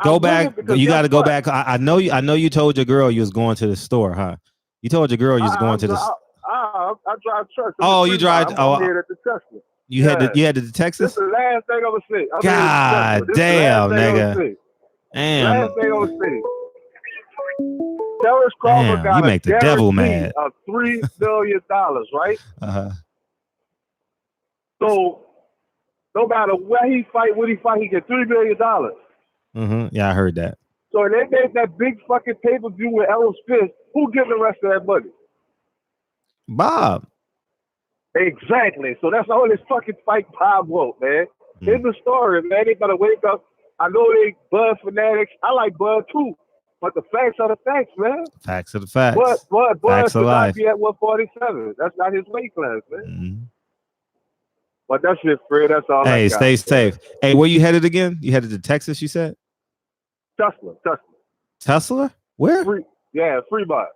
Go back. You got to go back. I know you told your girl you was going to the store, huh? You told your girl you was going to the. I drive trucks. Oh, you drive. I'm here at the Tesla. You had to Texas. This is the last thing I'm gonna say. God damn, nigga. Damn. Last thing I'm gonna say. Terrence Crawford got you make the devil mad. Of $3 billion, right? So no matter where he fight, he get $3 billion. Yeah, I heard that. So they made that big fucking pay-per-view with Errol Spence. Who give the rest of that money? Bob. Exactly. So that's all this fucking fight Bob wrote, man. Here's the story, man. They gotta wake up. I know they Bud fanatics. I like Bud too. But the facts are the facts, man. Facts are the facts. But Facts should of not life. be at 147. That's not his weight class, man. Mm-hmm. But that's it, Fred. That's all I Hey, got. stay safe. Hey, where you headed again? You headed to Texas, you said? Tesla? Where? Fremont.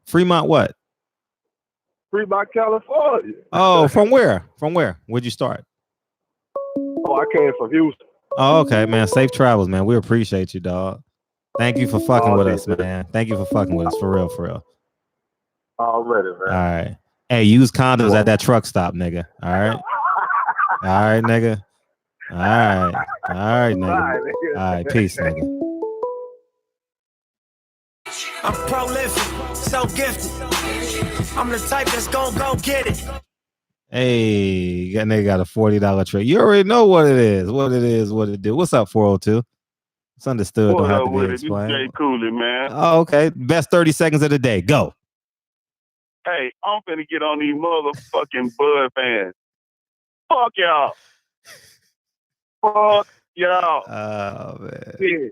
Fremont what? Fremont, California. Oh, from where? From where? Where'd you start? Oh, I came from Houston. Oh, okay, man. Safe travels, man. We appreciate you, dog. Thank you for fucking with us, man. Thank you for fucking with us. For real, for real. Already, man. All right. Hey, use condoms at that truck stop, nigga. All right. All right, nigga. All right. All right, nigga. All right. Peace, nigga. I'm prolific, so gifted. I'm the type that's gon' go get it. Hey, that nigga got a $40 trick. You already know what it is. What it is, what it do. What's up, 402? It's understood. What Don't have up to be with it? This explained. Jay Cooley, man. Oh, okay. Best 30 seconds of the day. Go. Hey, I'm finna get on these motherfucking Bud fans. Fuck y'all. Fuck y'all. Oh, man. Yeah.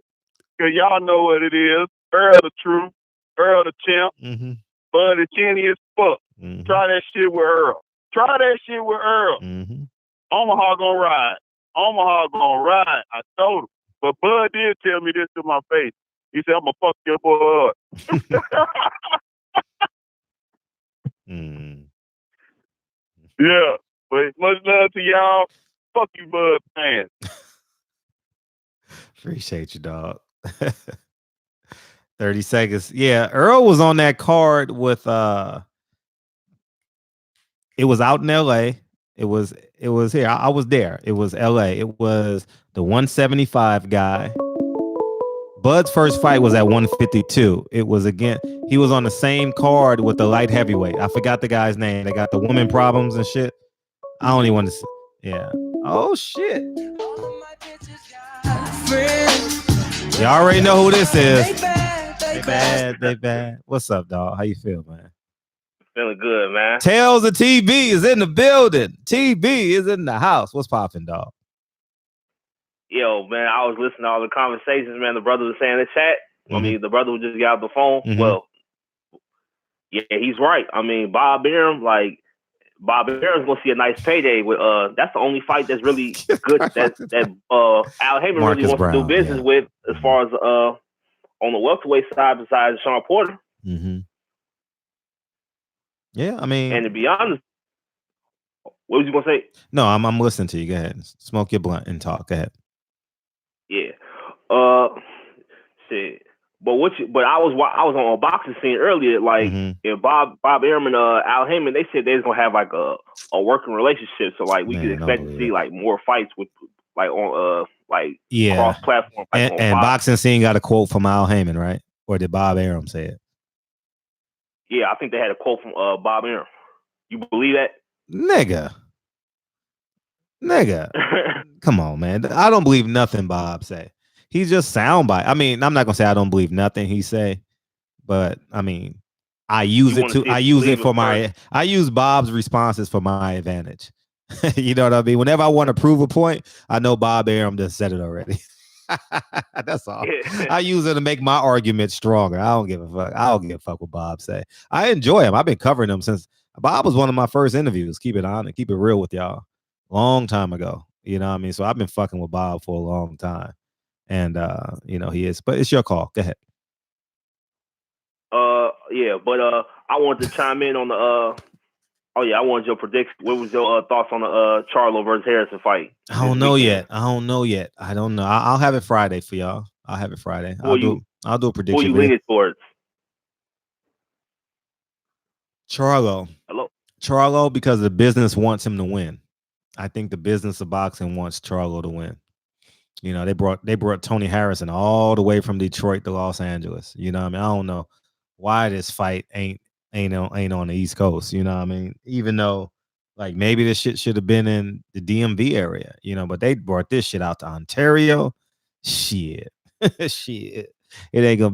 Cause y'all know what it is. Earl the truth. Earl the champ. Mm-hmm. Bud is chinny as fuck. Mm-hmm. Try that shit with Earl. Try that shit with Earl. Mm-hmm. Omaha gonna ride. Omaha gonna ride. I told him. But Bud did tell me this to my face. He said, I'm gonna fuck your boy up. Yeah. But much love to y'all. Fuck you, Bud fans. Appreciate you, dog. 30 seconds. Yeah, Earl was on that card with it was out in LA. It was here. I was there. It was LA. It was the 175 guy. Bud's first fight was at 152. It was again, he was on the same card with the light heavyweight. I forgot the guy's name. They got the woman problems and shit. I don't even want to see. Yeah. Oh shit. You already know who this is. They bad. What's up, dog? How you feel, man? Feeling good, man. Tales of TB is in the building. TB is in the house. What's popping, dog? Yo, man, I was listening to all the conversations, man. The brother was saying in the chat. Mm-hmm. I mean, the brother was just got off the phone. Mm-hmm. Well, yeah, he's right. I mean, Bob Arum's gonna see a nice payday with that's the only fight that's really good that Al Heyman Marcus really wants Brown, to do business with as far as on the welterweight side besides Sean Porter. Mm-hmm. Yeah, I mean, and to be honest, what was you gonna say? No, I'm listening to you. Go ahead. Smoke your blunt and talk. Go ahead. Yeah. Shit. But I was on a boxing scene earlier. Like, if Bob Arum and Al Heyman, they said they was gonna have like a working relationship. So like we could expect to see like more fights with like on cross platform. Like and boxing scene got a quote from Al Heyman, right? Or did Bob Arum say it? Yeah, I think they had a quote from Bob Arum. You believe that? Nigga. Come on, man. I don't believe nothing Bob say. He's just soundbite. I mean, I'm not gonna say I don't believe nothing he say, but I mean, I use Bob's responses for my advantage. You know what I mean? Whenever I want to prove a point, I know Bob Arum just said it already. That's all. I use it to make my argument stronger. I don't give a fuck. I don't give a fuck what Bob say. I enjoy him. I've been covering him since Bob was one of my first interviews. Keep it on and keep it real with y'all. Long time ago. You know what I mean? So I've been fucking with Bob for a long time. And you know, he is, but it's your call. Go ahead. Yeah, but I wanted to chime in on the I wanted your prediction. What was your thoughts on the Charlo versus Harrison fight? I don't know yet. I don't know. I'll have it Friday for y'all. I'll have it Friday. I'll do a prediction. Who you leaning towards? Charlo. Hello. Charlo, because the business wants him to win. I think the business of boxing wants Charlo to win. You know, they brought Tony Harrison all the way from Detroit to Los Angeles. You know what I mean? I don't know why this fight ain't on the East Coast. You know what I mean? Even though like maybe this shit should have been in the DMV area, you know, but they brought this shit out to Ontario. Shit. Shit. It ain't gonna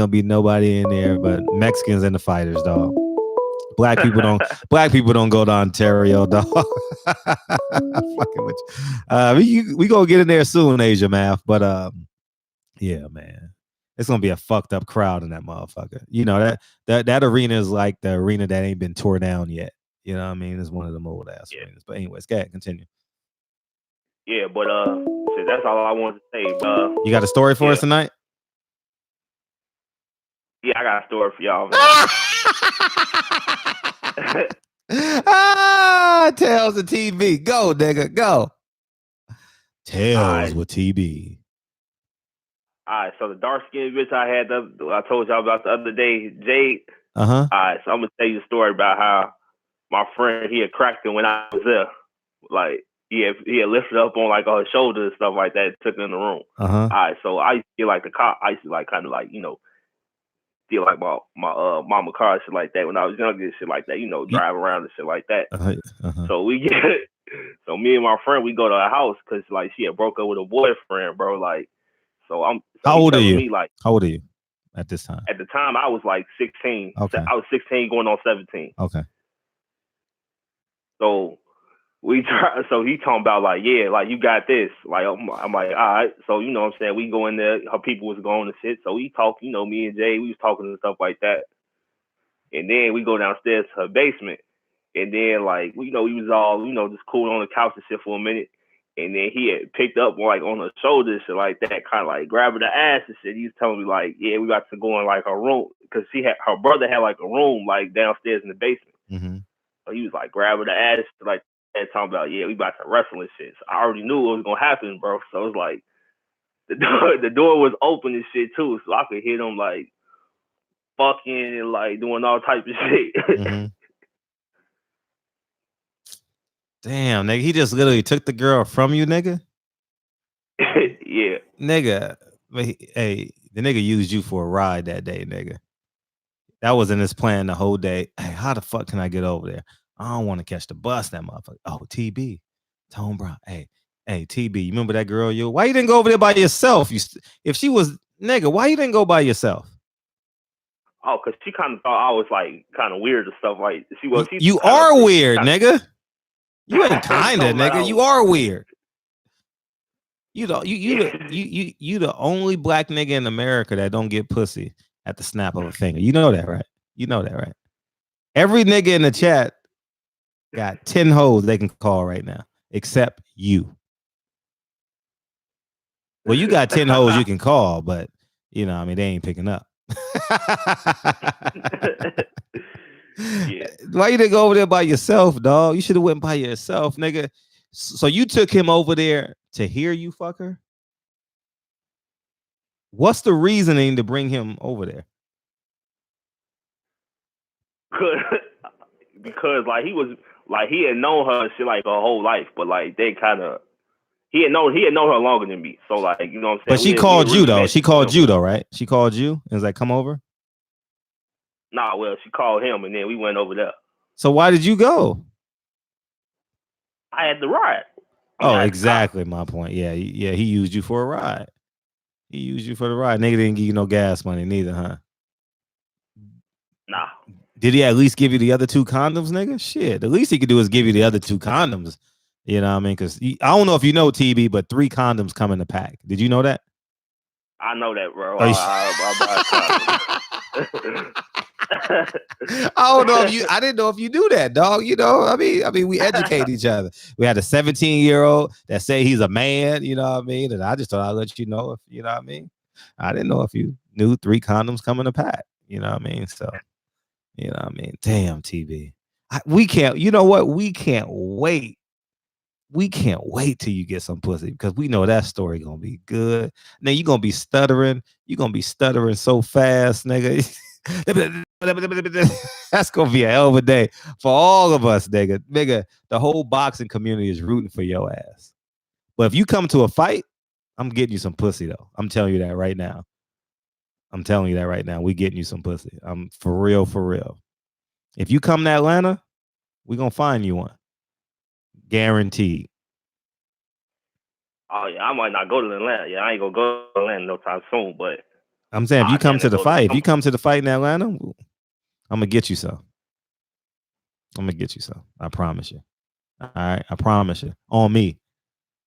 be nobody in there but Mexicans and the fighters, dog. Black people don't go to Ontario, dog. I'm fucking with you. We gonna get in there soon, Asia Math. But yeah, man. It's gonna be a fucked up crowd in that motherfucker. You know that arena is like the arena that ain't been tore down yet. You know what I mean? It's one of them old ass arenas. But anyways, go ahead, continue. Yeah, but shit, that's all I wanted to say. You got a story for us tonight? Yeah, I got a story for y'all, man. Tales of TB. Go, nigga, go. Tales with TB. All right, so the dark skinned bitch I told y'all about the other day, Jade. Uh-huh. All right, so I'm gonna tell you a story about how my friend, he had cracked it when I was there. Like he had lifted up on like her shoulder and stuff like that, took her in the room. Uh-huh. All right, so I used to get like the car. I used to like kind of like, you know, steal like my mama car and shit like that when I was younger and shit like that, you know, drive around and shit like that. Uh-huh. So so me and my friend, we go to her house because like she had broke up with a boyfriend, bro. Like, How old are you? Me, like, how old are you at this time? At the time, I was like 16. Okay. I was 16 going on 17. Okay. So so he talking about like, yeah, like you got this. Like I'm like, all right. So you know what I'm saying? We go in there, her people was going and shit. So we talk, you know, me and Jay, we was talking and stuff like that. And then we go downstairs to her basement. And then like, you know, we was all, you know, just cool on the couch and shit for a minute. And then he had picked up like on her shoulders and shit like that, kind of like grabbing the ass and shit. He was telling me like, yeah, we got to go in like her room because her brother had like a room like downstairs in the basement. Mm-hmm. So he was like grabbing the ass like and talking about, yeah, we about to wrestle and shit. So I already knew what was gonna happen, bro. So it was like the door was open and shit too, so I could hear them like fucking and like doing all types of shit. Mm-hmm. Damn, nigga, he just literally took the girl from you, nigga. Yeah, nigga. Hey, the nigga used you for a ride that day, nigga. That was in his plan the whole day. Hey, how the fuck can I get over there? I don't want to catch the bus, that motherfucker. Oh, TB, Tone Brown. Hey, TB, you remember that girl? Why you didn't go over there by yourself? If she was nigga, why you didn't go by yourself? Oh, cause she kind of thought I was like kind of weird and stuff. Like she was. You are weird, nigga. You ain't kinda, nigga. You are weird. You the only black nigga in America that don't get pussy at the snap of a finger. You know that, right? You know that, right? Every nigga in the chat got 10 hoes they can call right now, except you. Well, you got 10 hoes you can call, but you know, I mean, they ain't picking up. Yeah. Why you didn't go over there by yourself, dog? You should have went by yourself, nigga. So you took him over there to hear you fuck her? What's the reasoning to bring him over there? Because like he was like he had known her shit like her whole life, but like they kind of he had known her longer than me. So like, you know what I'm saying? But she called you though. She called you though, right? She called you and was like, "Come over." Nah, well, she called him and then we went over there. So why did you go? I had the ride. Oh, exactly my point. Yeah, he used you for a ride. He used you for the ride. Nigga didn't give you no gas money neither, huh? Nah. Did he at least give you the other 2 condoms, nigga? Shit, the least he could do is give you the other 2 condoms. You know what I mean? Because I don't know if you know, TB, but 3 condoms come in the pack. Did you know that? I know that, bro. I don't know if you. I didn't know if you knew that, dog. You know, I mean, we educate each other. We had a 17-year-old that say he's a man. You know what I mean? And I just thought I'd let you know if you know what I mean. I didn't know if you knew 3 condoms come in a pack. You know what I mean? So, you know what I mean? Damn, TB. We can't. You know what? We can't wait. We can't wait till you get some pussy because we know that story gonna be good. Now you're gonna be stuttering. You're gonna be stuttering so fast, nigga. That's gonna be a hell of a day for all of us, nigga. Nigga, the whole boxing community is rooting for your ass. But if you come to a fight, I'm getting you some pussy though. I'm telling you that right now. I'm telling you that right now. We getting you some pussy. I'm for real, for real. If you come to Atlanta, we gonna find you one. Guaranteed. Oh yeah, I might not go to Atlanta. Yeah, I ain't gonna go to Atlanta no time soon. But I'm saying if you come to the fight, if you come to the fight in Atlanta, I'm gonna get you some. I'm gonna get you some. I promise you. All right, I promise you. On me,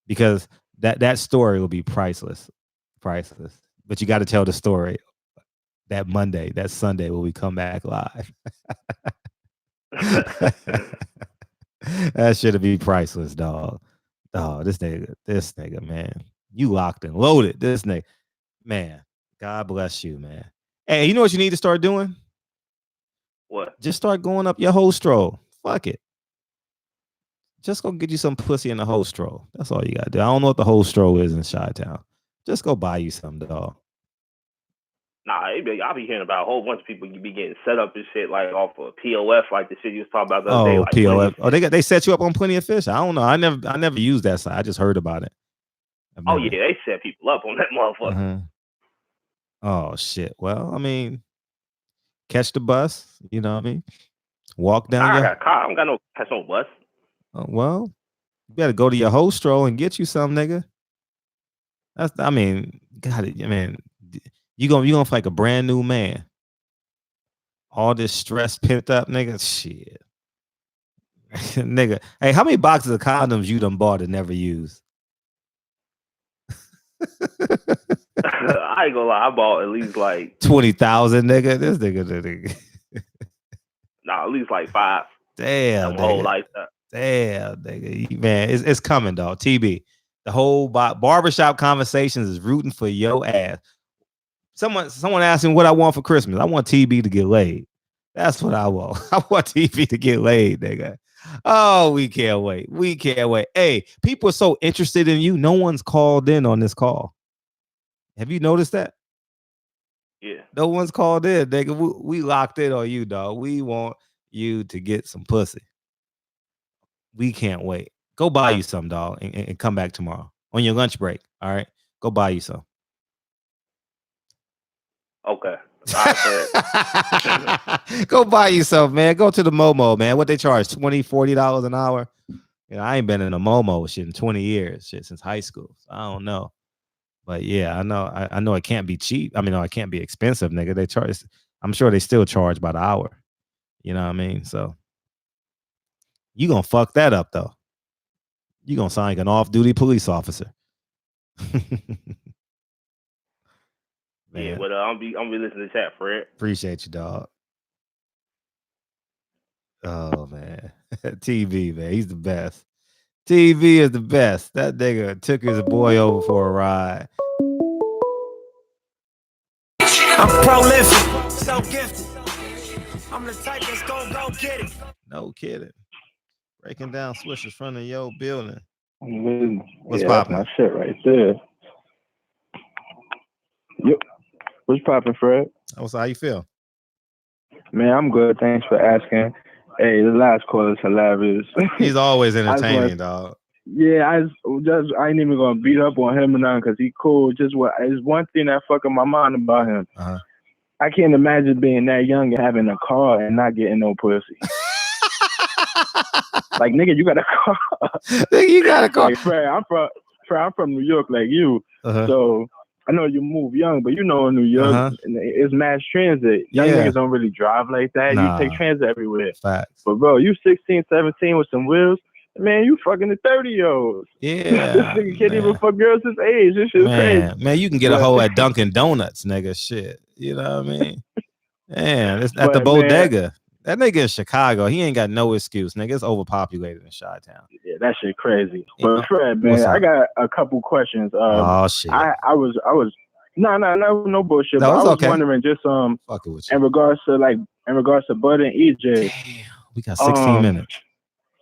because that story will be priceless, priceless. But you got to tell the story that Monday, that Sunday when we come back live. That should be priceless, dog. Oh, this nigga, man. You locked and loaded. This nigga, man. God bless you, man. Hey, you know what you need to start doing? What? Just start going up your whole stroll. Fuck it. Just go get you some pussy in the whole stroll. That's all you gotta do. I don't know what the whole stroll is in Chi-Town. Just go buy you some, dog. Nah, I'll be hearing about a whole bunch of people you be getting set up and shit like off of POF, like the shit you was talking about the other day. Like POF. Oh, they set you up on Plenty of Fish. I don't know. I never used that site. I just heard about it. Oh yeah, they set people up on that motherfucker. Oh shit. Well, I mean, catch the bus. You know what I mean? Walk down. I got a car. I don't got no catch no bus. Well, you better go to your whole stroll and get you some, nigga. God, I mean, you gonna feel like a brand new man. All this stress pent up, nigga. Shit. Nigga. Hey, how many boxes of condoms you done bought and never used? I ain't gonna lie, I bought at least like 20,000, nigga. This nigga. Nah, at least like 5. Damn, my whole life. Damn, nigga. Man, it's coming, dog. TB. The whole barbershop conversations is rooting for your ass. Someone asked me what I want for Christmas. I want TB to get laid. That's what I want. I want TB to get laid, nigga. Oh, we can't wait. We can't wait. Hey, people are so interested in you. No one's called in on this call. Have you noticed that? Yeah. No one's called in, nigga. We locked in on you, dog. We want you to get some pussy. We can't wait. Go buy you some, dog, and come back tomorrow on your lunch break. All right? Go buy you some. Okay. Go buy you some, man. Go to the Momo, man. What they charge? $20, $40 an hour. You know, I ain't been in a Momo shit in 20 years, shit, since high school. So I don't know. But yeah, I know it can't be cheap. I mean, no, it can't be expensive, nigga. They charge. I'm sure they still charge by the hour. You know what I mean? So you gonna fuck that up though. You gonna sound like an off-duty police officer. Yeah, but I'm be listening to chat, Fred. Appreciate you, dog. Oh man, TV man, he's the best. TV is the best. That nigga took his boy over for a ride. I'm prolific, so gifted. I'm the type that's go get it. No kidding. Breaking down switches front of your building. What's popping? That's my shit right there. Yep. What's popping, Fred? How you feel? Man, I'm good. Thanks for asking. Hey, the last call is hilarious. He's always entertaining, dog. Yeah, I ain't even gonna beat up on him or nothing because he cool. Just it's one thing that fucking my mind about him. I can't imagine being that young and having a car and not getting no pussy. Like, nigga, you got a car. Nigga, you got a car. Like, Fred, I'm from New York like you. So I know you move young, but you know in New York, it's mass transit. Young niggas don't really drive like that. Nah. You take transit everywhere. Facts. But bro, you 16, 17 with some wheels, man, you fucking the 30-year-olds. Yeah. This nigga can't even fuck girls his age. This shit's crazy. Man, you can get a hoe at Dunkin' Donuts, nigga. Shit. You know what I mean? Man, it's at the bodega. That nigga in Chicago, he ain't got no excuse, nigga. It's overpopulated in Chi-Town. Yeah, that shit crazy. But Fred, man, I got a couple questions. Oh shit. I was no bullshit. No, but I was okay. wondering just Fuck it with you. in regards to Bud and EJ. We got 16 minutes.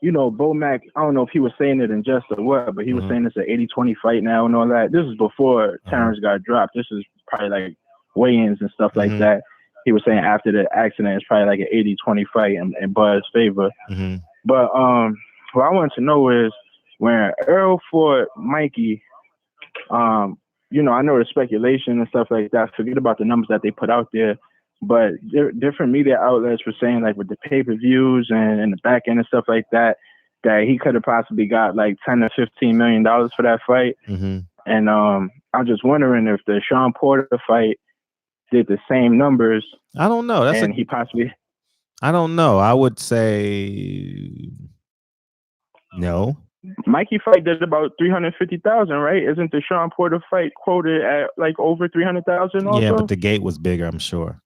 You know, Bo Mac, I don't know if he was saying it in jest or what, but he was saying it's an 80-20 fight now and all that. This is before Terrence got dropped. This is probably like weigh-ins and stuff like that. He was saying after the accident, it's probably like an 80-20 fight in Bud's favor. But what I wanted to know is when Earl fought Mikey, you know, I know the speculation and stuff like that. Forget about the numbers that they put out there. But different media outlets were saying, like, with the pay-per-views and the back end and stuff like that, that he could have possibly got like $10 to $15 million for that fight. And I'm just wondering if the Sean Porter fight did the same numbers. I don't know. He possibly. I don't know. I would say no. Mikey fight did about 350,000, right? Isn't the Sean Porter fight quoted at like over 300,000 also? Yeah, but the gate was bigger, I'm sure.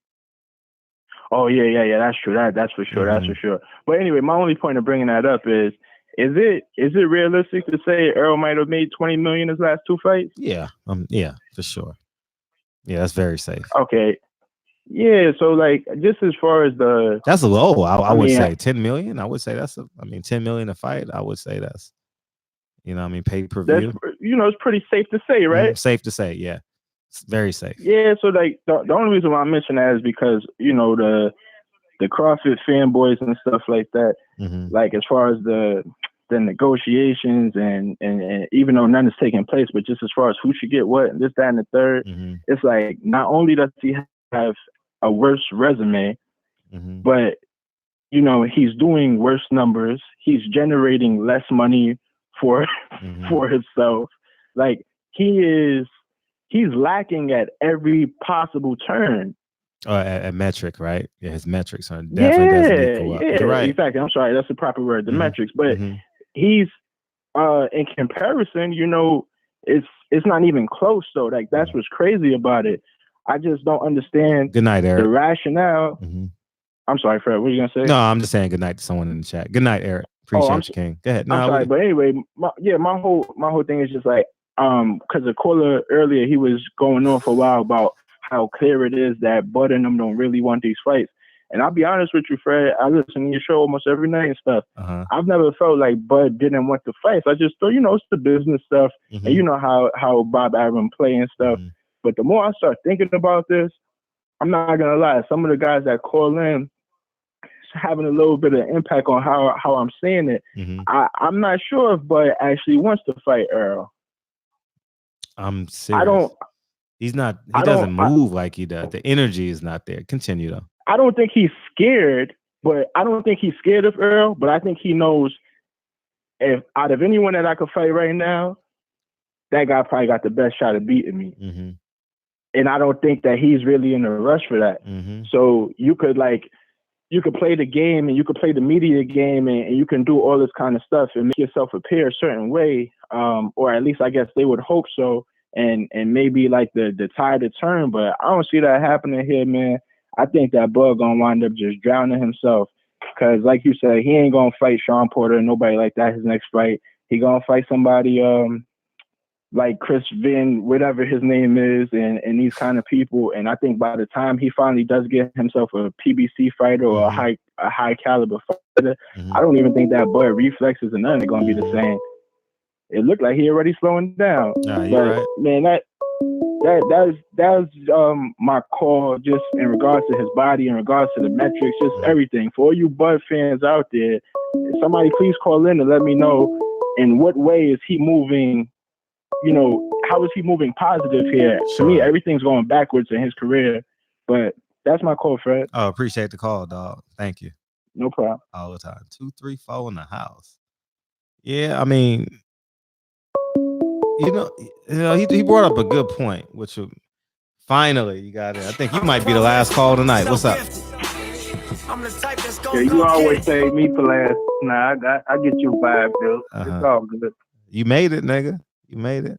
Oh yeah. That's true. That's for sure. That's for sure. But anyway, my only point of bringing that up is it realistic to say Earl might have made 20 million his last 2 fights? Yeah, for sure. Yeah, that's very safe. Okay. Yeah, so like just as far as that's low. I would mean, say 10 million. I would say 10 million a fight. I would say that's pay-per-view. That's it's pretty safe to say, right? Safe to say, yeah. It's very safe. Yeah, so like the only reason why I mention that is because the Crawford fanboys and stuff like that. Like as far as the negotiations and even though none is taking place, but just as far as who should get what and this, that, and the third, it's like not only does he have a worse resume, but he's doing worse numbers. He's generating less money for himself. Like he's lacking at every possible turn. At metric, right? Yeah, his metrics are definitely doesn't equal up. You're right. Exactly. I'm sorry, that's the proper word, the metrics. But he's in comparison, it's not even close. So like that's what's crazy about it. I just don't understand good night, Eric. The rationale. I'm sorry, Fred. What are you gonna say? No, I'm just saying good night to someone in the chat. Good night, Eric. Appreciate you, King. Go ahead. I'm sorry, but anyway, my whole thing is just like because the caller earlier he was going on for a while about how clear it is that Bud and them don't really want these fights. And I'll be honest with you, Fred, I listen to your show almost every night and stuff. I've never felt like Bud didn't want the fights. I just thought, it's the business stuff. And you know how Bob Arum play and stuff. But the more I start thinking about this, I'm not going to lie. Some of the guys that call in having a little bit of impact on how I'm saying it. I'm not sure if Bud actually wants to fight Earl. I'm serious. He doesn't move like he does. The energy is not there. Continue though. I don't think he's scared, but I don't think he's scared of Earl, but I think he knows if out of anyone that I could fight right now, that guy probably got the best shot of beating me. And I don't think that he's really in a rush for that. So you could play the game and you could play the media game and you can do all this kind of stuff and make yourself appear a certain way. Or at least I guess they would hope so. And maybe like the tide to turn, but I don't see that happening here, man. I think that Bud gonna wind up just drowning himself. Cause like you said, he ain't gonna fight Sean Porter and nobody like that his next fight. He gonna fight somebody like Chris Vin, whatever his name is, and these kind of people. And I think by the time he finally does get himself a PBC fighter or a high caliber fighter, I don't even think that Bud reflexes and nothing are gonna be the same. It looked like he already slowing down. You're right. Man, that was my call just in regards to his body, in regards to the metrics, just everything. For all you Bud fans out there, somebody please call in and let me know in what way is he moving, how is he moving positive here? To me, everything's going backwards in his career. But that's my call, Fred. Oh, appreciate the call, dog. Thank you. No problem. All the time. 2, 3, 4 in the house. Yeah, I mean, he brought up a good point, which finally you got it. I think you might be the last call tonight. What's up? Yeah, you always say me for last. Nah, I get you vibe, dude. It's all good. You made it, nigga. You made it.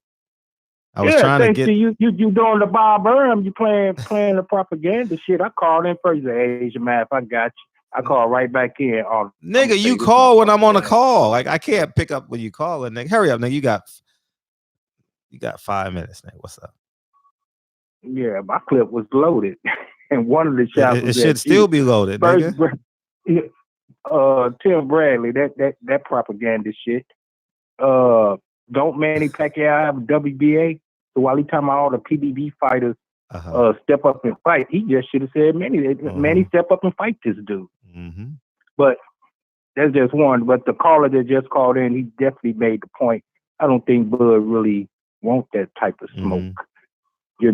I was trying to get you doing the Bob Burnham. You playing the propaganda shit. I called in first. Hey, man, if I got you, I call right back in. Nigga, you call when I'm on a call. Like I can't pick up when you call, and nigga, hurry up, nigga. You got 5 minutes, nigga. What's up? Yeah, my clip was loaded, and one of the shots it should still be loaded, nigga. Tim Bradley, that propaganda shit. Don't Manny Pacquiao have a WBA? So while he talking about all the PBB fighters step up and fight, he just should have said Manny step up and fight this dude. But that's just one. But the caller that just called in, he definitely made the point. I don't think Bud really want that type of smoke. He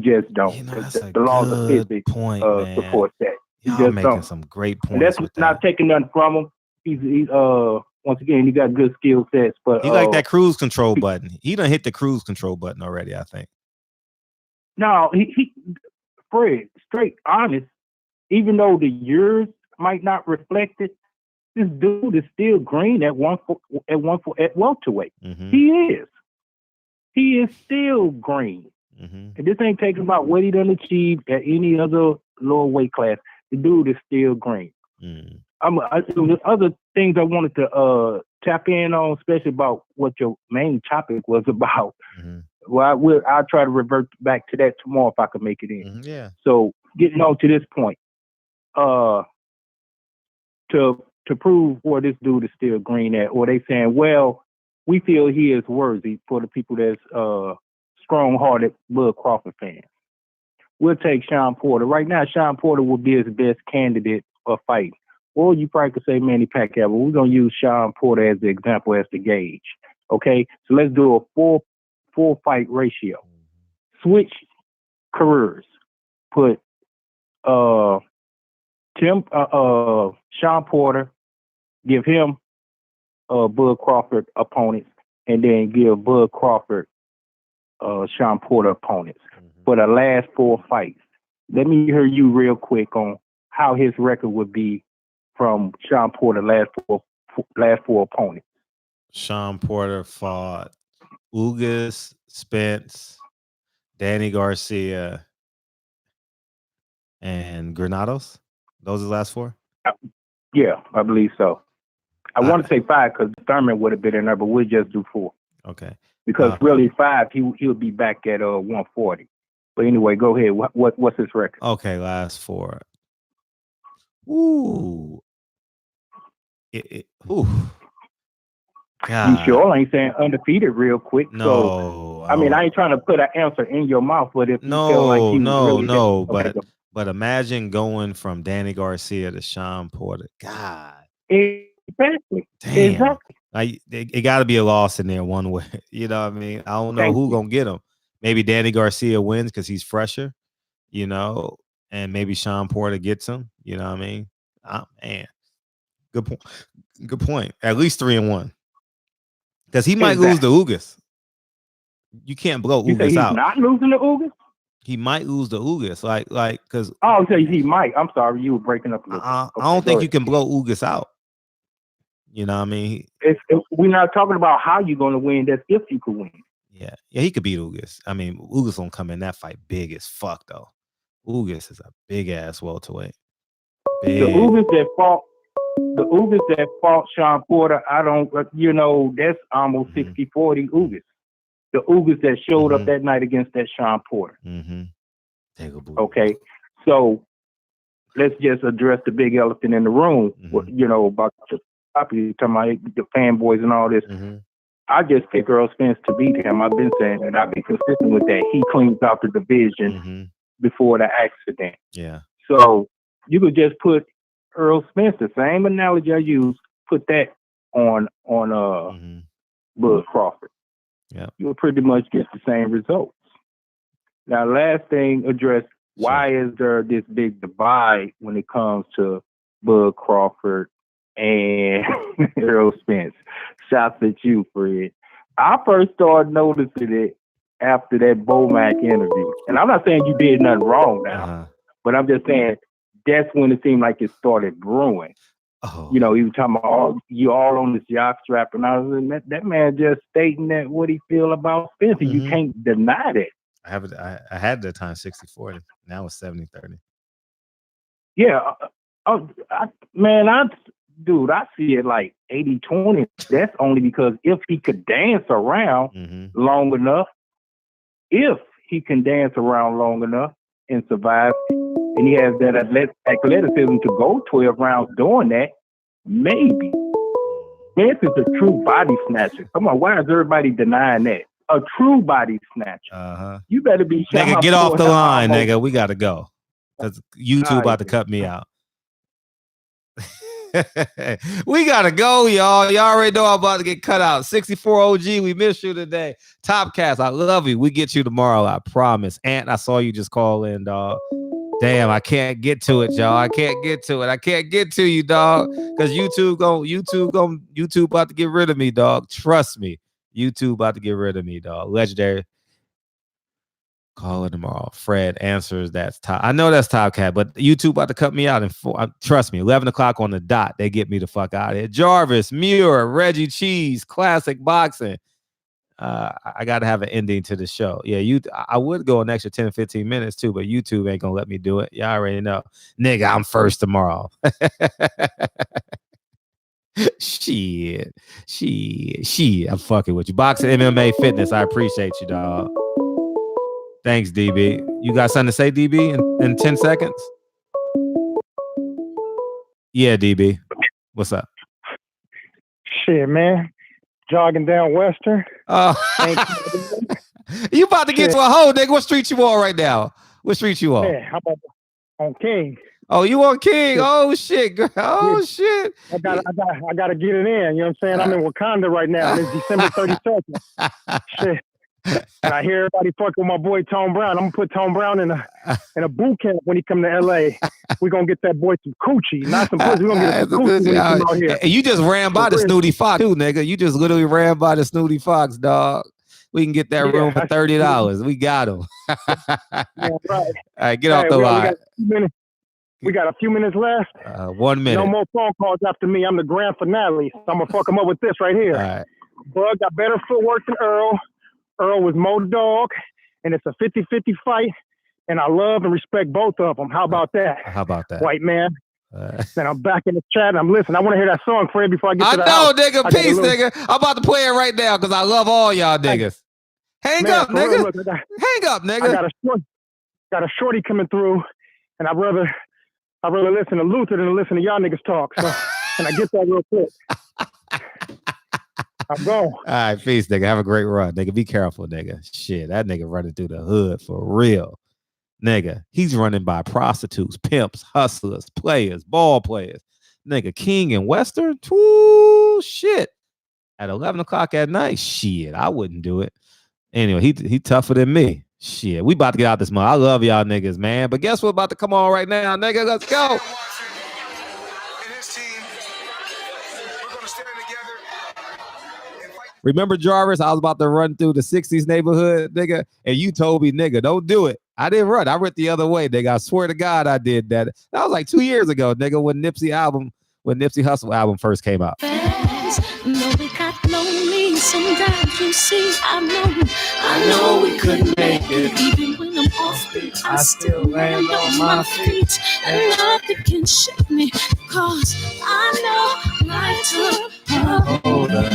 just don't. The laws of physics support that. Y'all making some great points. And that's not taking nothing from him. He's once again, he got good skill sets, but he like that cruise control button. He done hit the cruise control button already, I think. No, he Fred, straight honest, even though the years might not reflect it, This dude is still green at welterweight. He is still green. And this ain't taking about what he done achieved at any other lower weight class. The dude is still green. There's other things I wanted to tap in on, especially about what your main topic was about. Well, I'll try to revert back to that tomorrow if I can make it in. Yeah. So getting on to this point, to prove where this dude is still green at, or they saying, well, we feel he is worthy for the people that's strong-hearted Bud Crawford fans. We'll take Sean Porter. Right now, Sean Porter will be his best candidate for fight. Or you probably could say Manny Pacquiao, but we're going to use Sean Porter as the example, as the gauge. Okay? So let's do a full fight ratio. Switch careers. Put Sean Porter, give him Bud Crawford opponents, and then give Bud Crawford Sean Porter opponents for the last 4 fights. Let me hear you real quick on how his record would be from Sean Porter last four opponents. Sean Porter fought Ugas, Spence, Danny Garcia, and Granados. Those are the last 4? Yeah, I believe so. I want to say 5 because Thurman would have been in there, but we'll just do 4. Okay. Because really 5, he would be back at 140. But anyway, go ahead. What's his record? Okay, last 4. Ooh. Ooh. God. You sure ain't saying undefeated real quick? No. So, I mean, I ain't trying to put an answer in your mouth, but if you feel like he was really but imagine going from Danny Garcia to Sean Porter. God. Exactly. Damn. Exactly. Like, it got to be a loss in there one way. You know what I mean? I don't know who's going to get him. Maybe Danny Garcia wins because he's fresher, you know, and maybe Sean Porter gets him. You know what I mean? Man. Good point. Good point. At least 3-1. Because he might lose to Ugas. You can't blow Ugas he's out. Not losing to Ugas? He might lose to Ugas. Like, because. Oh, okay, he might. I'm sorry. You were breaking up a little bit. I don't think you can blow Ugas out. You know what I mean? We're not talking about how you're going to win. That's if you could win. Yeah, he could beat Ugas. I mean, Ugas gonna come in that fight big as fuck though. Ugas is a big ass welterweight. Big. The Ugas that fought Sean Porter, I don't, that's almost 60-40 Ugas. The Ugas that showed up that night against that Sean Porter. Okay, so let's just address the big elephant in the room. About the talking about the fanboys and all this. I just pick Earl Spence to beat him. I've been saying that. I've been consistent with that. He cleans out the division before the accident. Yeah. So you could just put Earl Spence, the same analogy I use, put that on Bud Crawford. Yeah. You'll pretty much get the same results. Now, last thing, address why is there this big divide when it comes to Bud Crawford and Earl Spence? Shots at you, Fred. I first started noticing it after that Bomac interview. And I'm not saying you did nothing wrong now, but I'm just saying that's when it seemed like it started brewing. He was talking about, you all on this jock strap, and I was like, that man just stating that what he feel about Spencer. You can't deny that. I had that time 60-40. Now it's 70-30. Yeah. I see it like 80-20. That's only because if he could dance around long enough, and survive, and he has that athleticism to go 12 rounds doing that, maybe. Spence is a true body snatcher. Come on, why is everybody denying that? A true body snatcher. You better be nigga, get off the line, nigga. We got to go. Because YouTube about to cut me out. We gotta go, y'all. Y'all already know I'm about to get cut out. 64 OG, we miss you today. Topcast, I love you. We get you tomorrow, I promise. Ant, I saw you just call in, dog. Damn, I can't get to it, y'all. I can't get to it. I can't get to you, dog. Because YouTube about to get rid of me, dog. Trust me. YouTube about to get rid of me, dog. Legendary. Call it tomorrow. Fred answers that's top. I know that's Top Cat, but YouTube about to cut me out. Trust me, 11 o'clock on the dot, they get me the fuck out of here. Jarvis, Muir, Reggie Cheese, Classic Boxing. I got to have an ending to the show. Yeah, I would go an extra 10, 15 minutes too, but YouTube ain't going to let me do it. Y'all already know. Nigga, I'm first tomorrow. Shit. I'm fucking with you. Boxing, MMA, fitness. I appreciate you, dog. Thanks, DB. You got something to say, DB, in 10 seconds? Yeah, DB. What's up? Shit, man. Jogging down Western. Oh. You about to get to a hole, nigga. What street you on right now? What street you on? Man, how about on King? Oh, you on King? Oh shit, girl. Oh shit. I gotta get it in. You know what I'm saying? I'm in Wakanda right now, and it's December 32nd. Shit. And I hear everybody fucking with my boy Tone Brown. I'm gonna put Tone Brown in a boot camp when he come to LA. We're gonna get that boy some coochie, not some pussy. We're gonna get some coochie when he come out here. And you just ran by the Snooty Fox too, nigga. You just literally ran by the Snooty Fox, dog. We can get that room for $30. We got him. Yeah, right. All right, get off the line. We got a few minutes left. 1 minute. No more phone calls after me. I'm the grand finale. So I'm gonna fuck him up with this right here. All right. Bud got better footwork than Earl. Earl was Mo Dog, and it's a 50-50 fight, and I love and respect both of them. How about that? How about that? White man. Then I'm back in the chat, and I'm listening. I want to hear that song, Fred, before I get to the house. Nigga. Peace, nigga. I'm about to play it right now because I love all y'all niggas. Hang up, nigga. Hang up, nigga. I got a shorty coming through, and I'd rather listen to Luther than listen to y'all niggas talk. So, can I get that real quick? I'm going. All right, peace, nigga. Have a great run, nigga. Be careful, nigga. Shit, that nigga running through the hood for real. Nigga, he's running by prostitutes, pimps, hustlers, players, ball players. Nigga, King and Western? Woo, shit. At 11 o'clock at night? Shit, I wouldn't do it. Anyway, he tougher than me. Shit, we about to get out this month. I love y'all niggas, man. But guess what about to come on right now, nigga? Let's go. Remember, Jarvis, I was about to run through the 60s neighborhood, nigga, and you told me, nigga, don't do it. I didn't run. I went the other way, nigga. I swear to God I did that. That was like 2 years ago, nigga, when Nipsey Hussle album first came out. No, we got lonely. Sometimes you see, I know we couldn't make it. Even when I'm off beat, I still land on my feet. And nothing can shake me, cause I know my took older.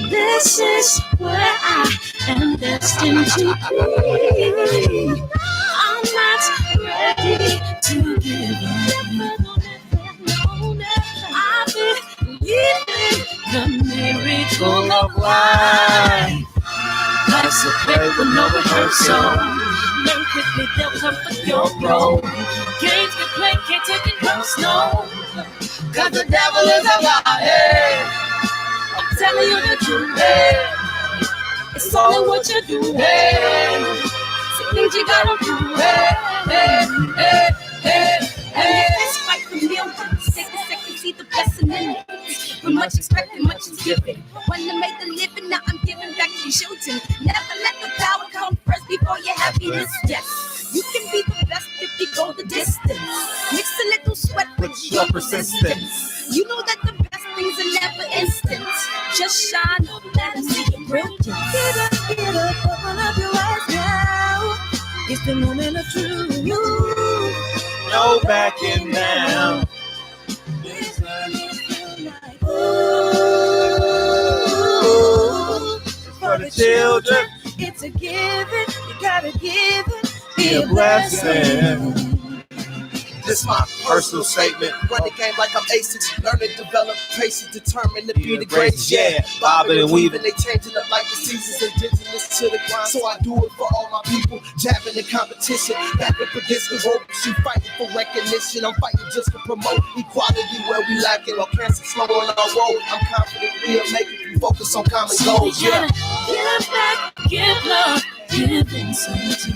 This is where I am destined to be. I'm not ready to give up. The miracle of life. Life's a play with no rehearsal. Learn quickly, devils are for your role. Games get played, can't take it personal. Cause the devil is about it. I'm telling you the truth. It's only what you do. Some things you gotta do. This fight for me, I'm gonna take a second, see the blessing in it. With much expecting, much is given. When I made the living, now I'm giving back to children. Never let the power come first before your happiness. Yes, you can be the best if you go the distance. Mix a little sweat with your persistence. You know that the best things are never instant. Just shine, let them see your brilliance. Get up, open up your eyes now. It's the moment of truth. No backing down. For the children, it's a given. You gotta give it. Be a blessing. This my personal statement. Run the game like I'm A6. Learn and develop patience, determined to be the greatest. Yeah, bobbing and weaving, they changing up like the seasons. Indigenous to the grind, so I do it for all my people. Jabbing in competition, back in predicament. She fighting for recognition. I'm fighting just to promote equality where we lacking. Or cancer slow on our road. I'm confident we'll make it. Focus on common goals. Yeah. Give back, give love, give insight.